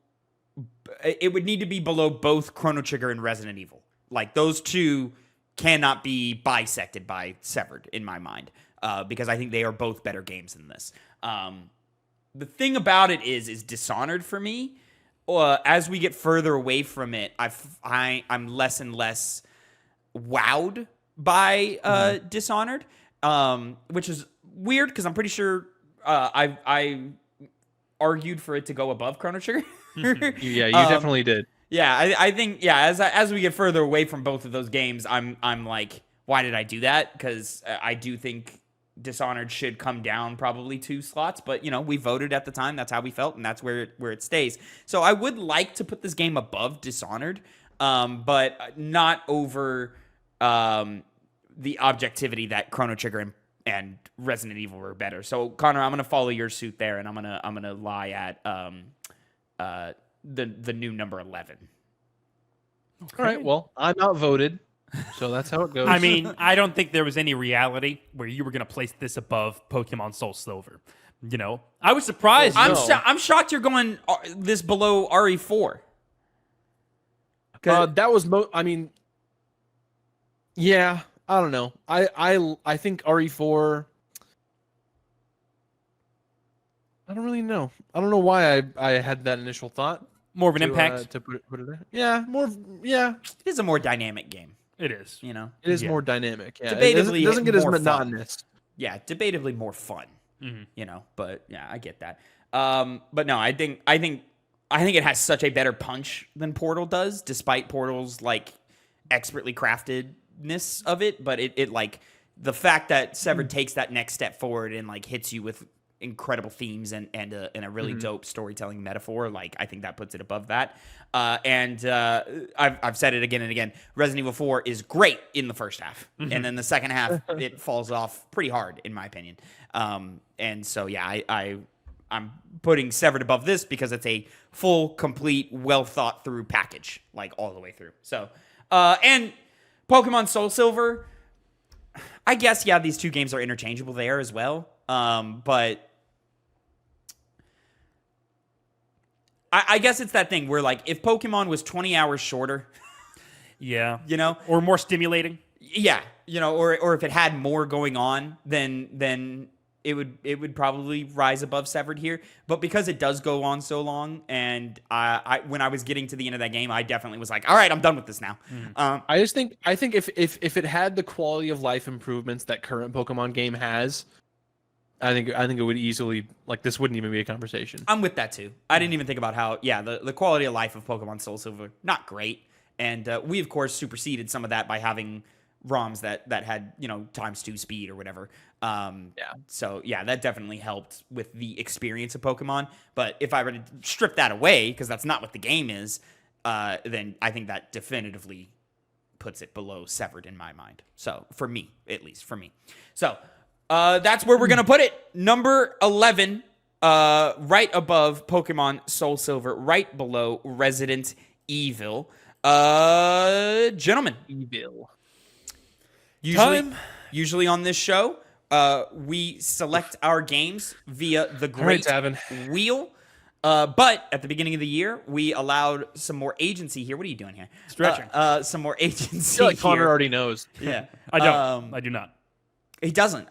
It would need to be below both Chrono Trigger and Resident Evil. Like, those two cannot be bisected by severed in my mind, because I think they are both better games than this. The thing about it is Dishonored for me. As we get further away from it, I'm less and less wowed by Dishonored, which is weird because I'm pretty sure I argued for it to go above Chrono Trigger. Yeah, you definitely did. Yeah, I think as we get further away from both of those games, I'm like, why did I do that? Because I do think Dishonored should come down probably 2 slots, but we voted at the time. That's how we felt, and that's where it stays. So I would like to put this game above Dishonored, but not over the objectivity that Chrono Trigger and Resident Evil were better. So Connor, I'm gonna follow your suit there, and I'm gonna lie at the new number 11. Okay. All right. Well, I'm outvoted, so that's how it goes. I mean, I don't think there was any reality where you were going to place this above Pokemon Soul Silver. I was surprised. I'm shocked you're going this below RE4. That was I mean, yeah. I don't know. I think RE4. I don't really know. I don't know why I had that initial thought. More of an impact. To put it there. Yeah, more. Yeah, It is a more dynamic game. It is. You know, it is more dynamic. Yeah, Debatably it doesn't get as more fun. monotonous. Yeah, debatably more fun. Mm-hmm. You know, but yeah, I get that. But no, I think it has such a better punch than Portal does, despite Portal's like expertly craftedness of it. But it like the fact that Severed takes that next step forward and like hits you with incredible themes and a really dope storytelling metaphor, like I think that puts it above that. I've said it again and again. Resident Evil 4 is great in the first half, and then the second half it falls off pretty hard in my opinion. And so yeah, I'm putting Severed above this because it's a full, complete, well thought through package, like all the way through. So and Pokemon Soul Silver, I guess yeah, these two games are interchangeable there as well. But I guess it's that thing where, like, if Pokemon was 20 hours shorter, Yeah. you know, Or more stimulating. yeah, you know, or if it had more going on, then it would probably rise above Severed here. But because it does go on so long, and I when I was getting to the end of that game, I definitely was like, all right, I'm done with this now. I think if it had the quality of life improvements that current Pokemon game has, I think it would easily, like, this wouldn't even be a conversation. I'm with that too. I didn't even think about how, yeah, the quality of life of Pokemon Soul Silver, not great. And we, of course, superseded some of that by having ROMs that had, you know, ×2 speed or whatever. So, yeah, that definitely helped with the experience of Pokemon. But if I were to strip that away, because that's not what the game is, then I think that definitively puts it below Severed in my mind. So, for me, at least, for me. So, that's where we're going to put it. Number 11, right above Pokemon Soul Silver, right below Resident Evil. Gentlemen. Evil. Usually on this show, we select our games via the Great Tavin. Wheel. But at the beginning of the year, we allowed some more agency here. What are you doing here? Stretching. Some more agency I feel like Connor here. already knows. Yeah. I don't. I do not. He doesn't.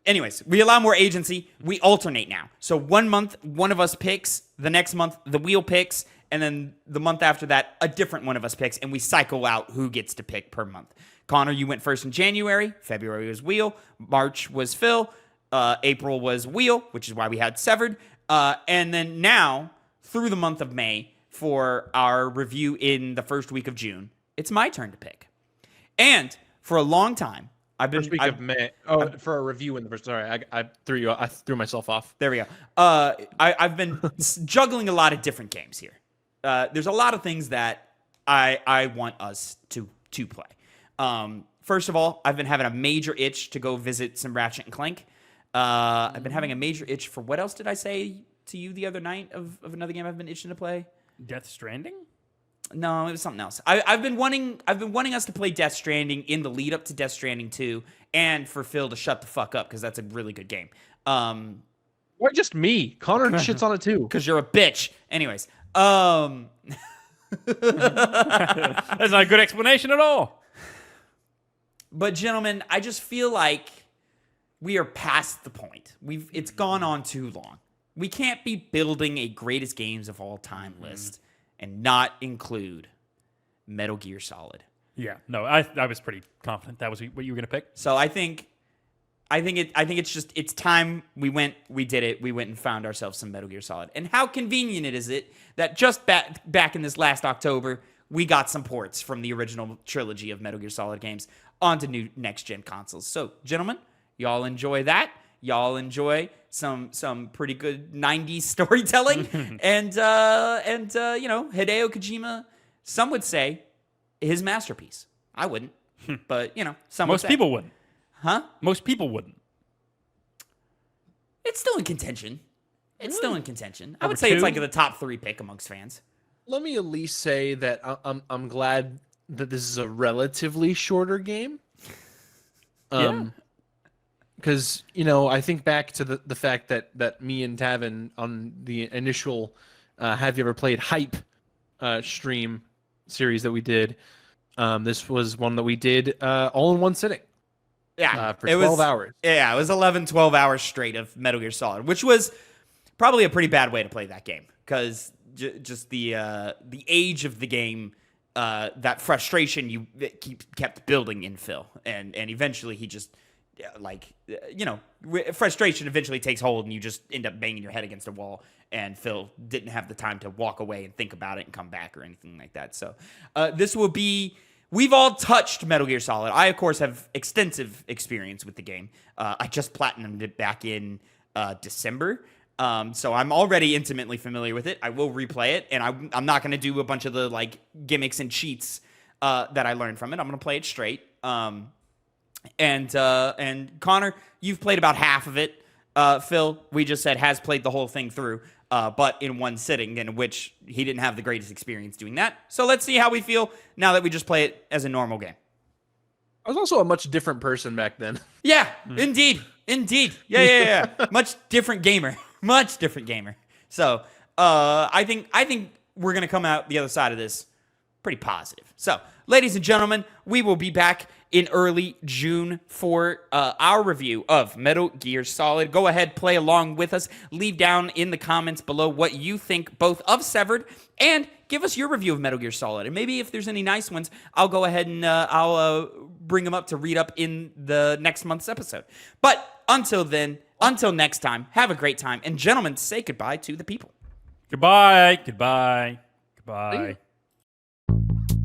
Anyways, we allow more agency. We alternate now. So 1 month, one of us picks. The next month, the wheel picks. And then the month after that, a different one of us picks. And we cycle out who gets to pick per month. Connor, you went first in January. February was wheel. March was Phil. April was wheel, which is why we had Severed. And then now, through the month of May, for our review in the first week of June, it's my turn to pick. And for a long time, First week of May. Oh, for a review in the first. Sorry, I threw myself off. There we go. I've been juggling a lot of different games here. There's a lot of things that I want us to play. First of all, I've been having a major itch to go visit some Ratchet and Clank. I've been having a major itch for, what else did I say to you the other night of another game I've been itching to play? Death Stranding? No, it was something else. I've been wanting us to play Death Stranding in the lead up to Death Stranding 2, and for Phil to shut the fuck up because that's a really good game. Why just me? Connor shits on it too. Because you're a bitch. Anyways, That's not a good explanation at all. But gentlemen, I just feel like we are past the point. It's gone on too long. We can't be building a greatest games of all time list and not include Metal Gear Solid. Yeah, no, I was pretty confident that was what you were going to pick. So I think it's time we did it. We went and found ourselves some Metal Gear Solid. And how convenient is it that just back in this last October, we got some ports from the original trilogy of Metal Gear Solid games onto new next-gen consoles. So, gentlemen, y'all enjoy that. Y'all enjoy some pretty good 90s storytelling. and you know, Hideo Kojima, some would say, his masterpiece. I wouldn't. But, you know, some would say. Most people wouldn't. Huh? Most people wouldn't. It's still in contention. It's still in contention. I Number would say it's two? like the top 3 pick amongst fans. Let me at least say that I'm glad that this is a relatively shorter game. Because, you know, I think back to the fact that me and Tavin on the initial Have You Ever Played Hype stream series that we did, this was one that we did all in one sitting. Yeah. For 12 hours. Yeah, it was 11, 12 hours straight of Metal Gear Solid, which was probably a pretty bad way to play that game because just the age of the game, that frustration kept building in Phil, and eventually he just frustration eventually takes hold, and you just end up banging your head against a wall. And Phil didn't have the time to walk away and think about it and come back or anything like that. So this will be. We've all touched Metal Gear Solid. I, of course, have extensive experience with the game. I just platinumed it back in December. So I'm already intimately familiar with it. I will replay it, and I'm not going to do a bunch of the gimmicks and cheats that I learned from it. I'm going to play it straight. And Connor, you've played about half of it. Phil, we just said, has played the whole thing through, but in one sitting, in which he didn't have the greatest experience doing that. So let's see how we feel now that we just play it as a normal game. I was also a much different person back then. Yeah, indeed. Yeah. Much different gamer. So I think we're gonna come out the other side of this pretty positive. So, ladies and gentlemen, we will be back in early June for our review of Metal Gear Solid. Go ahead, play along with us. Leave down in the comments below what you think both of Severed, and give us your review of Metal Gear Solid. And maybe if there's any nice ones, I'll go ahead and I'll bring them up to read up in the next month's episode. But until then, until next time, have a great time. And gentlemen, say goodbye to the people. Goodbye. See you.